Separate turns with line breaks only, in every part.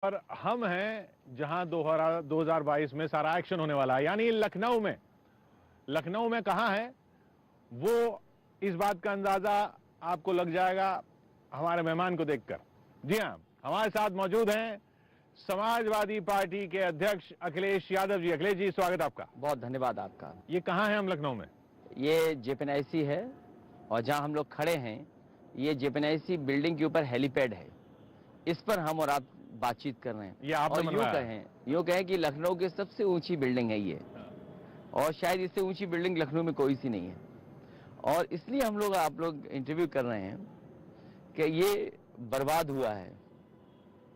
और हम हैं जहां 2022 में सारा एक्शन होने वाला है, यानी लखनऊ में। लखनऊ में कहां है वो, इस बात का अंदाजा आपको लग जाएगा हमारे मेहमान को देखकर। जी हां, हमारे साथ मौजूद हैं समाजवादी पार्टी के अध्यक्ष अखिलेश यादव जी। अखिलेश जी, स्वागत आपका।
बहुत धन्यवाद आपका।
ये कहां है हम लखनऊ में?
ये जेपीएनआईसी है और जहां हम लोग खड़े हैं ये जेपीएनआईसी बिल्डिंग के ऊपर हेलीपैड है। इस पर हम और आप बातचीत कर रहे हैं।
ये आपने बनवाया?
यूं कहें कि लखनऊ की सबसे ऊंची बिल्डिंग है ये, और शायद इससे ऊंची बिल्डिंग लखनऊ में कोई सी नहीं है। और इसलिए हम लोग आप लोग इंटरव्यू कर रहे हैं कि ये बर्बाद हुआ है।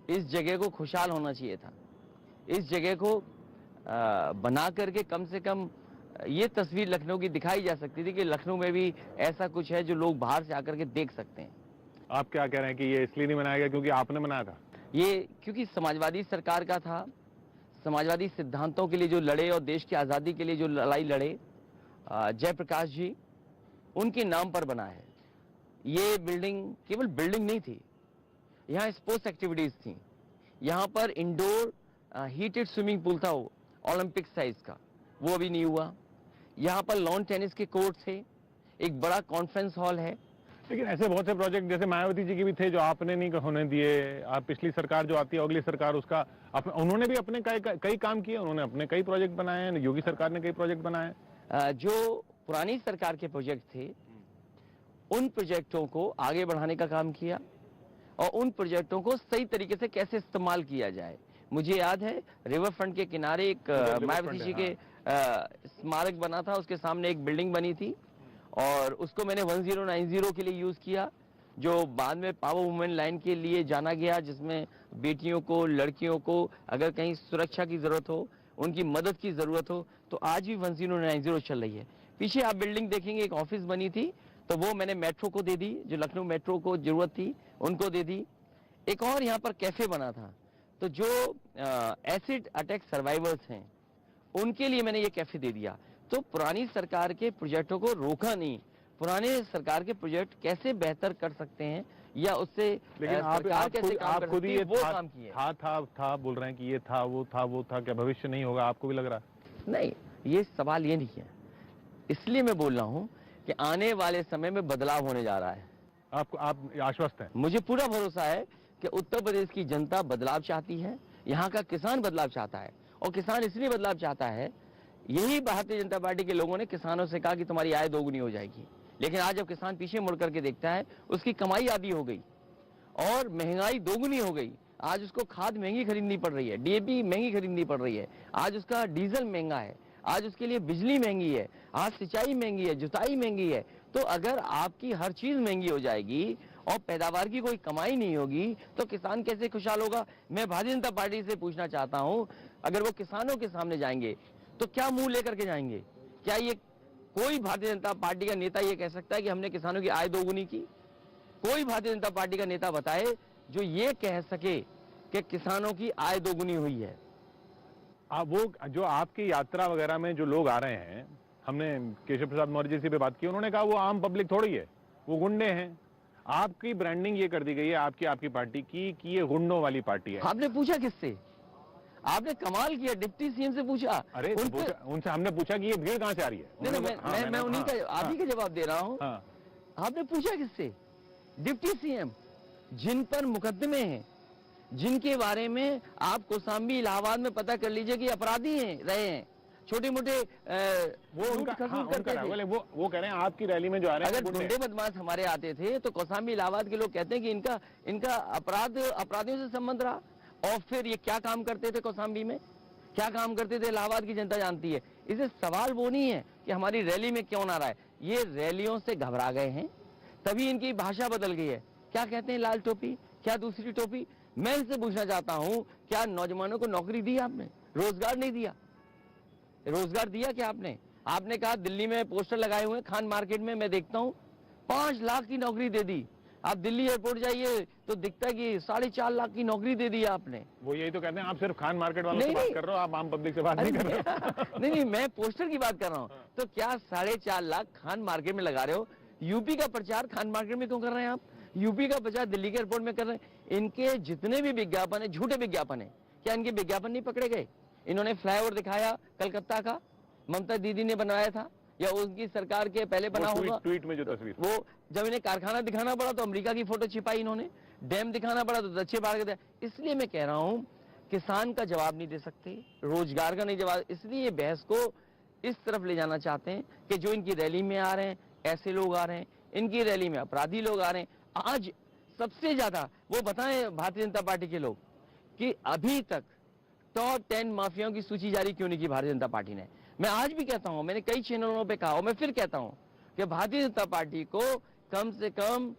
इस जगह को खुशहाल होना चाहिए था। इस जगह को बना करके कम से कम ये तस्वीर लखनऊ की दिखाई जा सकती थी कि लखनऊ में भी ऐसा कुछ है जो लोग बाहर से आकर के देख सकते हैं।
आप क्या कह रहे हैं कि ये इसलिए नहीं बनाया गया क्योंकि आपने बनाया था?
ये क्योंकि समाजवादी सरकार का था, समाजवादी सिद्धांतों के लिए जो लड़े और देश की आज़ादी के लिए जो लड़ाई लड़े जयप्रकाश जी, उनके नाम पर बना है। ये बिल्डिंग केवल बिल्डिंग नहीं थी, यहाँ स्पोर्ट्स एक्टिविटीज थी। यहाँ पर इंडोर हीटेड स्विमिंग पूल था ओलंपिक साइज का, वो अभी नहीं हुआ। यहाँ पर लॉन टेनिस के कोर्ट थे, एक बड़ा कॉन्फ्रेंस हॉल है।
लेकिन ऐसे बहुत से प्रोजेक्ट जैसे मायावती जी के भी थे जो आपने नहीं होने दिए। आप पिछली सरकार जो आती है, अगली सरकार उसका उन्होंने भी अपने कई काम किए, उन्होंने अपने कई प्रोजेक्ट बनाए हैं। योगी सरकार ने कई प्रोजेक्ट बनाए।
जो पुरानी सरकार के प्रोजेक्ट थे उन प्रोजेक्टों को आगे बढ़ाने का काम किया और उन प्रोजेक्टों को सही तरीके से कैसे इस्तेमाल किया जाए। मुझे याद है रिवर फ्रंट के किनारे एक मायावती जी के स्मारक बना था, उसके सामने एक बिल्डिंग बनी थी और उसको मैंने 1090 के लिए यूज किया, जो बाद में पावर वुमेन लाइन के लिए जाना गया, जिसमें बेटियों को, लड़कियों को अगर कहीं सुरक्षा की जरूरत हो, उनकी मदद की जरूरत हो, तो आज भी 1090 चल रही है। पीछे आप बिल्डिंग देखेंगे, एक ऑफिस बनी थी, तो वो मैंने मेट्रो को दे दी, जो लखनऊ मेट्रो को जरूरत थी उनको दे दी। एक और यहाँ पर कैफे बना था, तो जो एसिड अटैक सर्वाइवर्स हैं उनके लिए मैंने ये कैफे दे दिया। तो पुरानी सरकार के प्रोजेक्टों को रोका नहीं, पुराने सरकार के प्रोजेक्ट कैसे बेहतर कर सकते हैं या उससे
लेकिन
सरकार कैसे काम कर सकती है, वो काम किए।
था बोल रहे हैं कि ये था, वो था, क्या भविष्य नहीं होगा? आपको भी लग रहा है?
नहीं, ये सवाल ये नहीं है। इसलिए मैं बोल रहा हूँ कि आने वाले समय में बदलाव होने जा रहा है।
आप आश्वस्त हैं?
मुझे पूरा भरोसा है कि उत्तर प्रदेश की जनता बदलाव चाहती है, यहाँ का किसान बदलाव चाहता है। और किसान इसलिए बदलाव चाहता है, यही भारतीय जनता पार्टी के लोगों ने किसानों से कहा कि तुम्हारी आय दोगुनी हो जाएगी, लेकिन आज जब किसान पीछे मुड़ करके देखता है, उसकी कमाई आधी हो गई और महंगाई दोगुनी हो गई। आज उसको खाद महंगी खरीदनी पड़ रही है, डीएपी महंगी खरीदनी पड़ रही है, आज उसका डीजल महंगा है, आज उसके लिए बिजली महंगी है, आज सिंचाई महंगी है, जुताई महंगी है। तो अगर आपकी हर चीज महंगी हो जाएगी और पैदावार की कोई कमाई नहीं होगी तो किसान कैसे खुशहाल होगा? मैं भारतीय जनता पार्टी से पूछना चाहता हूं, अगर वो किसानों के सामने जाएंगे तो क्या मुंह लेकर के जाएंगे? क्या ये कोई भारतीय जनता पार्टी का नेता ये कह सकता है कि हमने किसानों की आय दोगुनी की? कोई भारतीय जनता पार्टी का नेता बताए जो ये कह सके कि किसानों की आय दोगुनी हुई है।
वो जो आपकी यात्रा वगैरह में जो लोग आ रहे हैं, हमने केशव प्रसाद मौर्य जी से भी बात की, उन्होंने कहा वो आम पब्लिक थोड़ी है, वो गुंडे हैं। आपकी ब्रांडिंग ये कर दी गई है आपकी पार्टी की कि ये गुंडों वाली पार्टी है।
आपने पूछा किससे? आपने कमाल किया, डिप्टी सीएम से पूछा।
अरे उनसे हमने पूछा कि ये भीड़ कहां से आ रही है।
नहीं, मैं उन्हीं का आप ही का जवाब दे रहा हूं। आपने पूछा किससे? डिप्टी सीएम, जिन पर मुकदमे हैं, जिनके बारे में आप कौशाम्बी इलाहाबाद में पता कर लीजिए कि अपराधी रहे हैं, छोटे मोटे
वो कह रहे हैं आपकी रैली में जो आ रहे हैं,
अगर गुंडे बदमाश हमारे आते थे तो कौशाम्बी इलाहाबाद के लोग कहते हैं कि इनका अपराधियों से संबंध रहा। और फिर ये क्या काम करते थे कौशाम्बी में, क्या काम करते थे इलाहाबाद की जनता जानती है। इसे सवाल वो नहीं है कि हमारी रैली में क्यों ना रहा है, ये रैलियों से घबरा गए हैं, तभी इनकी भाषा बदल गई है। क्या कहते हैं लाल टोपी, क्या दूसरी टोपी? मैं इनसे पूछना चाहता हूं, क्या नौजवानों को नौकरी दी आपने? रोजगार नहीं दिया। रोजगार दिया क्या आपने कहा दिल्ली में पोस्टर लगाए हुए खान मार्केट में, मैं देखता हूं 5 लाख की नौकरी दे दी। आप दिल्ली एयरपोर्ट जाइए तो दिखता है कि 4.5 लाख की नौकरी दे दी आपने।
वो यही तो कहते हैं, आप सिर्फ खान मार्केट वालों से बात कर रहे हो, आप आम पब्लिक से बात नहीं कर रहे हो।
नहीं, मैं पोस्टर की बात कर रहा हूँ। तो क्या 4.5 लाख खान मार्केट में लगा रहे हो? यूपी का प्रचार खान मार्केट में क्यों कर रहे हैं आप? यूपी का प्रचार दिल्ली के एयरपोर्ट में कर रहे हैं। इनके जितने भी विज्ञापन है झूठे विज्ञापन है, क्या इनके विज्ञापन नहीं पकड़े गए? इन्होंने फ्लाईओवर दिखाया कलकत्ता का, ममता दीदी ने बनवाया था या उनकी सरकार के पहले बना होगा।
ट्वीट में जो तस्वीर,
वो जब इन्हें कारखाना दिखाना पड़ा तो अमेरिका की फोटो छिपाई इन्होंने, डैम दिखाना पड़ा तो दक्षिण भारत का। इसलिए मैं कह रहा हूं, किसान का जवाब नहीं दे सकते, रोजगार का नहीं जवाब, इसलिए बहस को इस तरफ ले जाना चाहते हैं कि जो इनकी रैली में आ रहे हैं ऐसे लोग आ रहे हैं, इनकी रैली में अपराधी लोग आ रहे हैं। आज सबसे ज्यादा वो बताएं भारतीय जनता पार्टी के लोग कि अभी तक टॉप 10 माफियाओं की सूची जारी क्यों नहीं की भारतीय जनता पार्टी ने। मैं आज भी कहता हूं, मैंने कई चैनलों पे कहा और मैं फिर कहता हूं कि भारतीय जनता पार्टी को कम से कम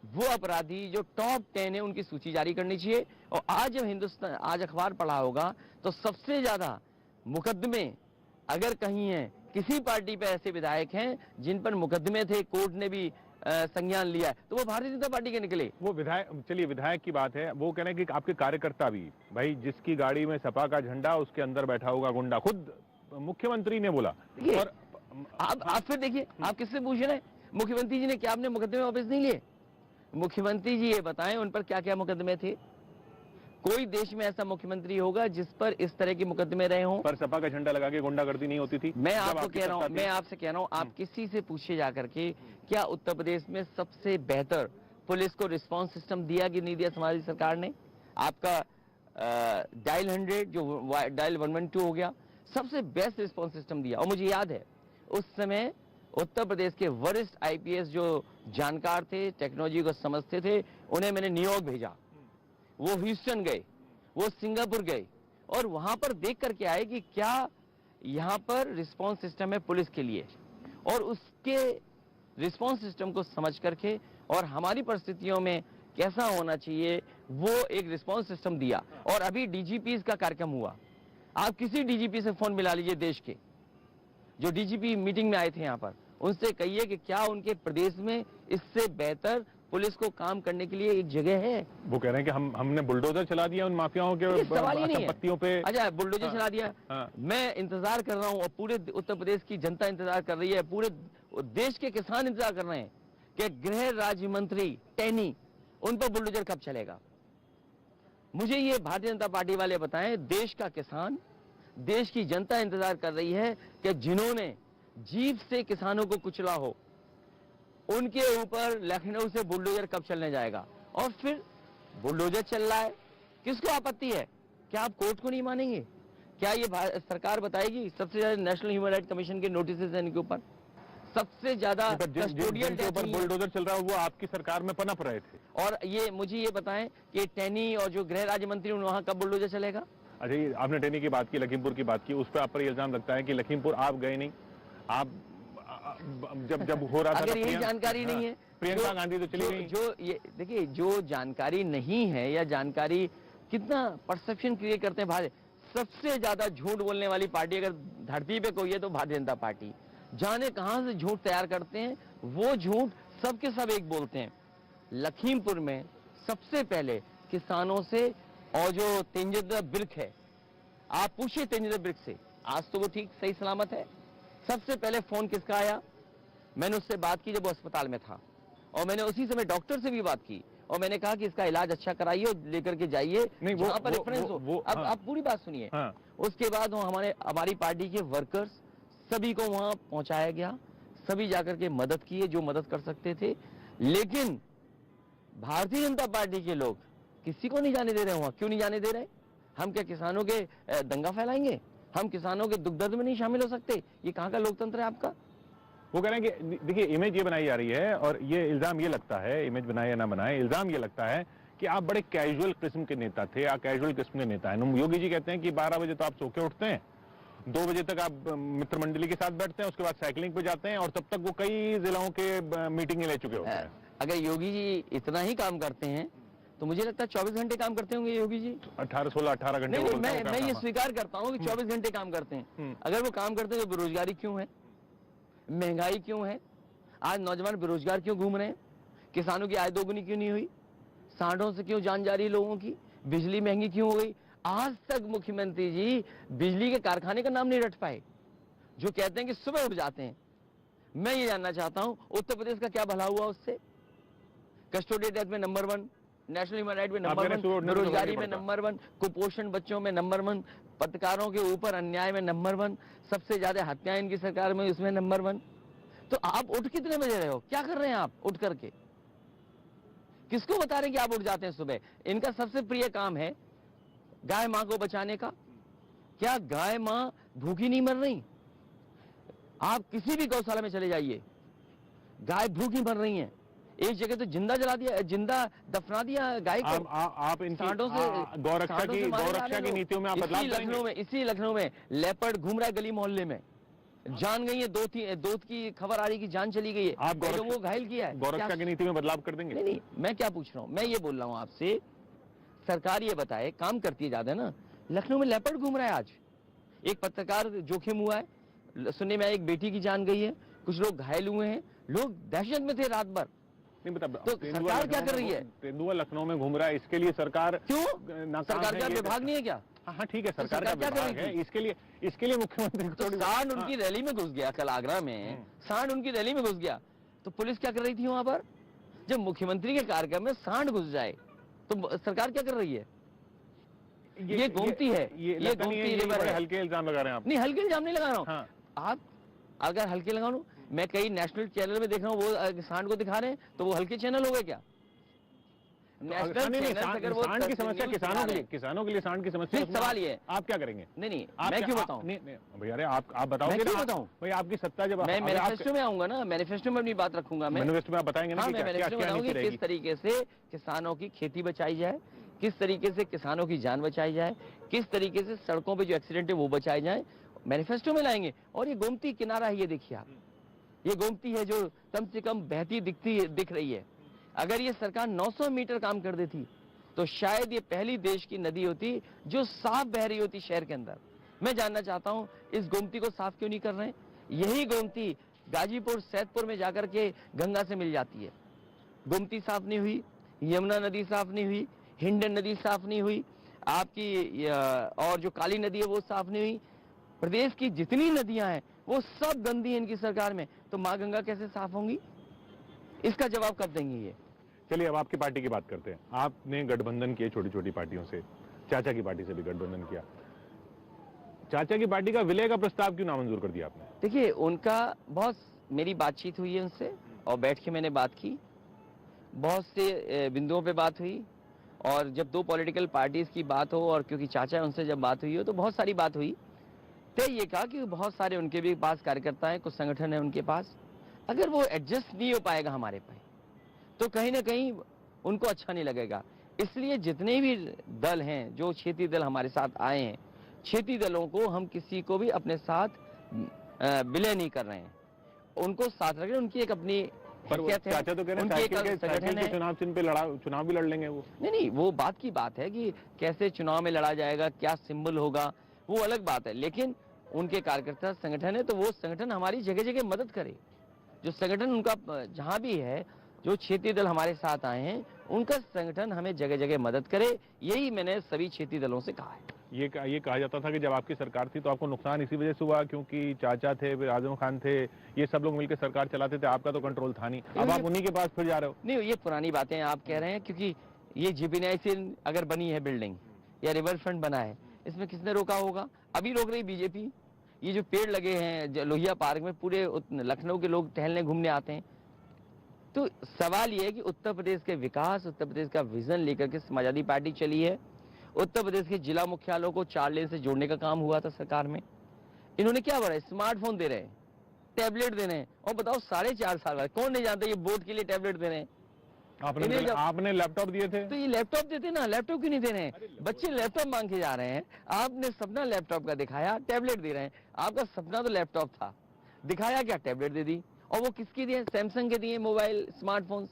वो अपराधी जो टॉप 10 है उनकी सूची जारी करनी चाहिए। और आज जब हिंदुस्तान आज अखबार पढ़ा होगा तो सबसे ज्यादा मुकदमे अगर कहीं है, किसी पार्टी पे ऐसे विधायक हैं जिन पर मुकदमे थे, कोर्ट ने भी संज्ञान लिया है, तो वो भारतीय जनता पार्टी के निकले।
वो विधायक, चलिए विधायक की बात है, वो कह रहे हैं कि आपके कार्यकर्ता भी, भाई जिसकी गाड़ी में सपा का झंडा उसके अंदर बैठा होगा गुंडा, खुद मुख्यमंत्री ने बोला। और
आप फिर देखिए, आप किससे पूछ रहे हैं? मुख्यमंत्री जी ने क्या आपने मुकदमे वापस नहीं लिए? मुख्यमंत्री जी ये बताएं उन पर क्या क्या मुकदमे थे? कोई देश में ऐसा मुख्यमंत्री होगा जिस पर इस तरह के मुकदमे रहे हों?
पर सपा का झंडा लगा के गुंडागर्दी नहीं होती थी।
मैं आपको कह रहा हूं, मैं आपसे कह रहा हूं, आप किसी से पूछिए जाकर के, क्या उत्तर प्रदेश में सबसे बेहतर पुलिस को रिस्पांस सिस्टम दिया कि नहीं दिया हमारी सरकार ने? आपका डायल 100 जो डायल 112 हो गया, सबसे बेस्ट रिस्पांस सिस्टम दिया। और मुझे याद है उस समय उत्तर प्रदेश के वरिष्ठ आईपीएस जो जानकार थे, टेक्नोलॉजी को समझते थे, उन्हें मैंने न्यूयॉर्क भेजा, वो ह्यूस्टन गए, वो सिंगापुर गए और वहां पर देख करके आए कि क्या यहां पर रिस्पांस सिस्टम है पुलिस के लिए, और उसके रिस्पांस सिस्टम को समझ करके और हमारी परिस्थितियों में कैसा होना चाहिए वो एक रिस्पांस सिस्टम दिया। और अभी डीजीपी का कार्यक्रम हुआ, आप किसी डीजीपी से फोन मिला लीजिए, देश के जो डीजीपी मीटिंग में आए थे यहाँ पर, उनसे कहिए कि क्या उनके प्रदेश में इससे बेहतर पुलिस को काम करने के लिए एक जगह है।
वो कह रहे हैं कि हमने बुलडोजर चला दिया उन माफियाओं के संपत्तियों पे।
अच्छा, बुलडोजर चला दिया। मैं इंतजार कर रहा हूँ और पूरे उत्तर प्रदेश की जनता इंतजार कर रही है, पूरे देश के किसान इंतजार कर रहे हैं कि गृह राज्य मंत्री टैनी, उन पर बुलडोजर कब चलेगा। मुझे ये भारतीय जनता पार्टी वाले बताएं, देश का किसान, देश की जनता इंतजार कर रही है कि जिन्होंने जीप से किसानों को कुचला हो, उनके ऊपर लखनऊ से बुलडोजर कब चलने जाएगा। और फिर बुलडोजर चल रहा है, किसको आपत्ति है? क्या आप कोर्ट को नहीं मानेंगे? क्या ये सरकार बताएगी? सबसे ज्यादा नेशनल ह्यूमन राइट कमीशन के नोटिस है इनके ऊपर, सबसे ज्यादा
कस्टोडियल के ऊपर बुलडोजर चल रहा है, वो आपकी सरकार में पनप रहे थे।
और ये मुझे ये बताएं कि टैनी और जो गृह राज्य मंत्री वहां कब बुलडोजर चलेगा?
अच्छा, ये आपने टैनी की बात की, लखीमपुर की बात की, उस पर आप पर इल्जाम लगता है कि लखीमपुर आप गए नहीं, आप जब हो रहा था,
अगर यही जानकारी नहीं है,
प्रियंका गांधी तो चली गई।
जो ये देखिए, जो जानकारी नहीं है या जानकारी कितना परसेप्शन क्रिएट करते हैं भारत, सबसे ज्यादा झूठ बोलने वाली पार्टी अगर धरती पे कोई है तो भारतीय जनता पार्टी। जाने कहां से झूठ तैयार करते हैं, वो झूठ सबके सब एक बोलते हैं। लखीमपुर में सबसे पहले किसानों से, और जो तेंजिंदर बिर्क है, आप पूछिए तेंजिंदर बिर्क से, आज तो वो ठीक सही सलामत है। सबसे पहले फोन किसका आया? मैंने उससे बात की जब वो अस्पताल में था, और मैंने उसी समय डॉक्टर से भी बात की और मैंने कहा कि इसका इलाज अच्छा कराइए और लेकर के जाइए जहां पर रेफरेंस हो। अब आप पूरी बात सुनिए। उसके बाद हमारी पार्टी के वर्कर्स सभी को वहां पहुंचाया गया, सभी जाकर के मदद किए जो मदद कर सकते थे, लेकिन भारतीय जनता पार्टी के लोग किसी को नहीं जाने दे रहे वहां। क्यों नहीं जाने दे रहे? हम क्या किसानों के दंगा फैलाएंगे? हम किसानों के दुख दर्द में नहीं शामिल हो सकते? ये कहां का लोकतंत्र है आपका?
वो कह रहे हैं कि देखिए, इमेज ये बनाई जा रही है और ये इल्जाम ये लगता है, इमेज बनाए या ना बनाए, इल्जाम ये लगता है कि आप बड़े कैजुअल किस्म के नेता थे, आप कैजुअल किस्म के नेता हैं। योगी जी कहते हैं कि 12 बजे तो आप सो के उठते हैं, 2 बजे तक आप मित्र मंडली के साथ बैठते हैं, उसके बाद साइकिलिंग पे जाते हैं और तब तक वो कई जिलों के मीटिंग ले चुके होते हैं।
अगर योगी जी इतना ही काम करते हैं तो मुझे लगता है 24 घंटे काम करते होंगे योगी जी।
18 घंटे।
मैं ये स्वीकार करता हूँ कि 24 घंटे काम करते हैं। अगर वो काम करते हैं तो बेरोजगारी क्यों है, महंगाई क्यों है, आज नौजवान बेरोजगार क्यों घूम रहे हैं, किसानों की आय दोगुनी क्यों नहीं हुई, सांडों से क्यों जान जा रही लोगों की, बिजली महंगी क्यों हो गई? आज तक मुख्यमंत्री जी बिजली के कारखाने का नाम नहीं रट पाए, जो कहते हैं कि सुबह उठ जाते हैं। मैं ये जानना चाहता हूं उत्तर प्रदेश का क्या भला हुआ उससे? कस्टोडियल डेथ में नंबर 1, नेशनल ह्यूमन राइट में
आप
नंबर
कह रहे हैं
1,
सुबह उठने को
बेरोजगारी
नहीं
में
पड़ता।
नंबर 1, कुपोषण बच्चों में नंबर 1, पत्रकारों के ऊपर अन्याय में नंबर 1, सबसे ज्यादा हत्याएं इनकी सरकार में, उसमें नंबर 1। तो आप उठ कितने बजे रहे हो, क्या कर रहे हैं आप उठ करके? किसको बता रहे हैं कि आप उठ जाते हैं सुबह? इनका सबसे प्रिय काम है गाय मां को बचाने का। क्या गाय मां भूखी नहीं मर रही? आप किसी भी गौशाला में चले जाइए, गाय भूखी मर रही हैं। एक जगह तो जिंदा जला दिया, जिंदा दफना दिया गाय को।
आप इनकी
सांडों से
गौरक्षा
सांडों से मारे जा रहे
की
लोग।
नीतियों में आप बदलाव करेंगे?
इसी लखनऊ में लेपर्ड घूम रहा है गली मोहल्ले में, जान गई है, दो की खबर आ रही कि जान चली गई है,
आप
कई लोगों को घायल किया है।
गौरक्षा
क्या-
की नीति में बदलाव कर देंगे?
नहीं नहीं, मैं क्या पूछ रहा हूँ, मैं ये बोल रहा हूँ आपसे, सरकार ये बताए, काम करती है ज्यादा ना। लखनऊ में लेपर्ड घूम रहा है आज, एक पत्रकार जोखिम हुआ है, सुनने में एक बेटी की जान गई है, कुछ लोग घायल हुए हैं, लोग दहशत में थे रात भर।
नहीं बता,
तो सरकार क्या कर रही है?
तेंदुआ लखनऊ में घूम रहा है, इसके लिए सरकार
क्यों?
नाकाम
सरकार
है,
का
ये
विभाग नहीं है क्या?
हाँ ठीक है, सरकार
सरकार
का
क्या कर
विभाग
रही
है,
थी?
इसके लिए मुख्यमंत्री को
तो
थोड़ी-
सांड
हाँ।
उनकी रैली में घुस गया कल आगरा में, सांड उनकी रैली में घुस गया, तो पुलिस क्या कर रही थी वहां पर? जब मुख्यमंत्री के कार्यक्रम में सांड घुस जाए तो सरकार क्या कर रही है? ये गोमती है,
ये
ये गोमती रिवर है।
हल्के इल्जाम लगा रहे हैं आप।
नहीं, हल्के इल्जाम नहीं लगा रहा हूँ।
हाँ।
आप अगर हल्के लगा लूं, मैं कई नेशनल चैनल में देख रहा हूँ, वो सांड को दिखा रहे हैं, तो वो हल्के चैनल हो गए क्या? नेशनल
नहीं,
चैनल अगर वो
सांड की समस्या
न्यूज़
किसानों
दिखा
के
रहे
लिए,
हैं।
किसानों के लिए सांड की समस्या,
नहीं, सवाल ये है।
आप क्या करेंगे?
नहीं,
आप
मैं
क्या-
क्यों
आप-
बताऊं?
नहीं, भैया अरे आप बताओगे
मैं
ना,
क्यों बताऊं?
भाई आपकी सत्ता जब
मैं
अगर
मैनिफेस्टो में आऊंगा ना, मैनिफेस्टो में अपनी बात रखूंगा मैं।
मैनिफेस्टो में आप बताएंगे ना
हाँ,
कि
मैं
क्या क्या
मैनिफेस्टो में
क्या
बताऊंगा
नीति
कि
रहेगी।
किस तरीके से किसानों की खेती बचाई जाए, किस तरीके से किसानों की जान बचाई जाए, किस तरीके से सड़कों पे जो एक्सीडेंट है वो बचाए जाए, मैनिफेस्टो में लाएंगे। और ये गोमती किनारा है, ये देखिए आप, ये गोमती है जो कम से कम बहती दिख रही है। अगर ये सरकार 900 मीटर काम कर देती तो शायद ये पहली देश की नदी होती जो साफ बह रही होती शहर के अंदर। मैं जानना चाहता हूं इस गोमती को साफ क्यों नहीं कर रहे हैं? यही गोमती गाजीपुर सैदपुर में जाकर के गंगा से मिल जाती है। गोमती साफ नहीं हुई, यमुना नदी साफ नहीं हुई, हिंडन नदी साफ नहीं हुई, आपकी और जो काली नदी है वो साफ नहीं हुई। प्रदेश की जितनी नदियां हैं वो सब गंदी हैं इनकी सरकार में, तो माँ गंगा कैसे साफ होंगी? इसका जवाब कब देंगे ये?
चलिए अब आपकी पार्टी की बात करते हैं। आपने गठबंधन किए छोटी छोटी पार्टियों से, चाचा की पार्टी से भी गठबंधन किया। चाचा की पार्टी का विलय का प्रस्ताव क्यों नामंजूर कर दिया आपने?
देखिए, उनका बहुत मेरी बातचीत हुई है उनसे, और बैठ के मैंने बात की, बहुत से बिंदुओं पे बात हुई, और जब दो पॉलिटिकल पार्टीज की बात हो और क्योंकि चाचा उनसे जब बात हुई हो तो बहुत सारी बात हुई। तो ये कहा कि बहुत सारे उनके भी पास कार्यकर्ता हैं, कुछ संगठन है उनके पास, अगर वो एडजस्ट नहीं हो पाएगा हमारे पे तो कहीं ना कहीं उनको अच्छा नहीं लगेगा। इसलिए जितने भी दल हैं, जो क्षेत्रीय दल हमारे साथ आए हैं, क्षेत्रीय दलों को हम किसी को भी अपने साथ विलय नहीं कर रहे हैं, उनको साथ रख रहे हैं। उनकी एक अपनी
पर वो
हैसियत है,
चाचा तो कह रहे हैं
उनकी एक
साइकिल
संगठन
के
है।
चुनाव चिन्ह पे चुनाव भी लड़ लेंगे वो।
नहीं, वो बात की बात है कि कैसे चुनाव में लड़ा जाएगा, क्या सिंबल होगा, वो अलग बात है। लेकिन उनके कार्यकर्ता संगठन है तो वो संगठन हमारी जगह जगह मदद करे। जो संगठन उनका जहां भी है, जो क्षेत्रीय दल हमारे साथ आए हैं, उनका संगठन हमें जगह जगह मदद करे, यही मैंने सभी क्षेत्रीय दलों से कहा है।
ये कहा जाता था कि जब आपकी सरकार थी तो आपको नुकसान इसी वजह से हुआ क्योंकि चाचा थे, फिर आजम खान थे, ये सब लोग मिलकर सरकार चलाते थे, आपका तो कंट्रोल था नहीं। अब आप उन्हीं के पास फिर जा रहे हो।
नहीं, ये पुरानी बातें आप कह रहे हैं, क्योंकि ये जीपीएनआईसी अगर बनी है बिल्डिंग या रिवर फ्रंट बना है, इसमें किसने रोका होगा? अभी रोक रही बीजेपी। ये जो पेड़ लगे हैं लोहिया पार्क में, पूरे लखनऊ के लोग टहलने घूमने आते हैं। तो सवाल ये है कि उत्तर प्रदेश के विकास, उत्तर प्रदेश का विजन लेकर के समाजवादी पार्टी चली है। उत्तर प्रदेश के जिला मुख्यालयों को 4 लेन से जोड़ने का काम हुआ था सरकार में। इन्होंने क्या बढ़ा? स्मार्टफोन दे रहे हैं, टैबलेट दे रहे हैं, और बताओ 4.5 साल बाद कौन नहीं जानता ये वोट के लिए टैबलेट दे रहे हैं?
आपने लैपटॉप दिए थे
तो ये लैपटॉप देते ना, लैपटॉप क्यों नहीं दे रहे हैं? बच्चे लैपटॉप मांग के जा रहे हैं, आपने सपना लैपटॉप का दिखाया, टैबलेट दे रहे हैं। आपका सपना तो लैपटॉप था, दिखाया क्या? टैबलेट दे दी। और वो किसकी दिए? सैमसंग के दिए मोबाइल, स्मार्टफोन्स।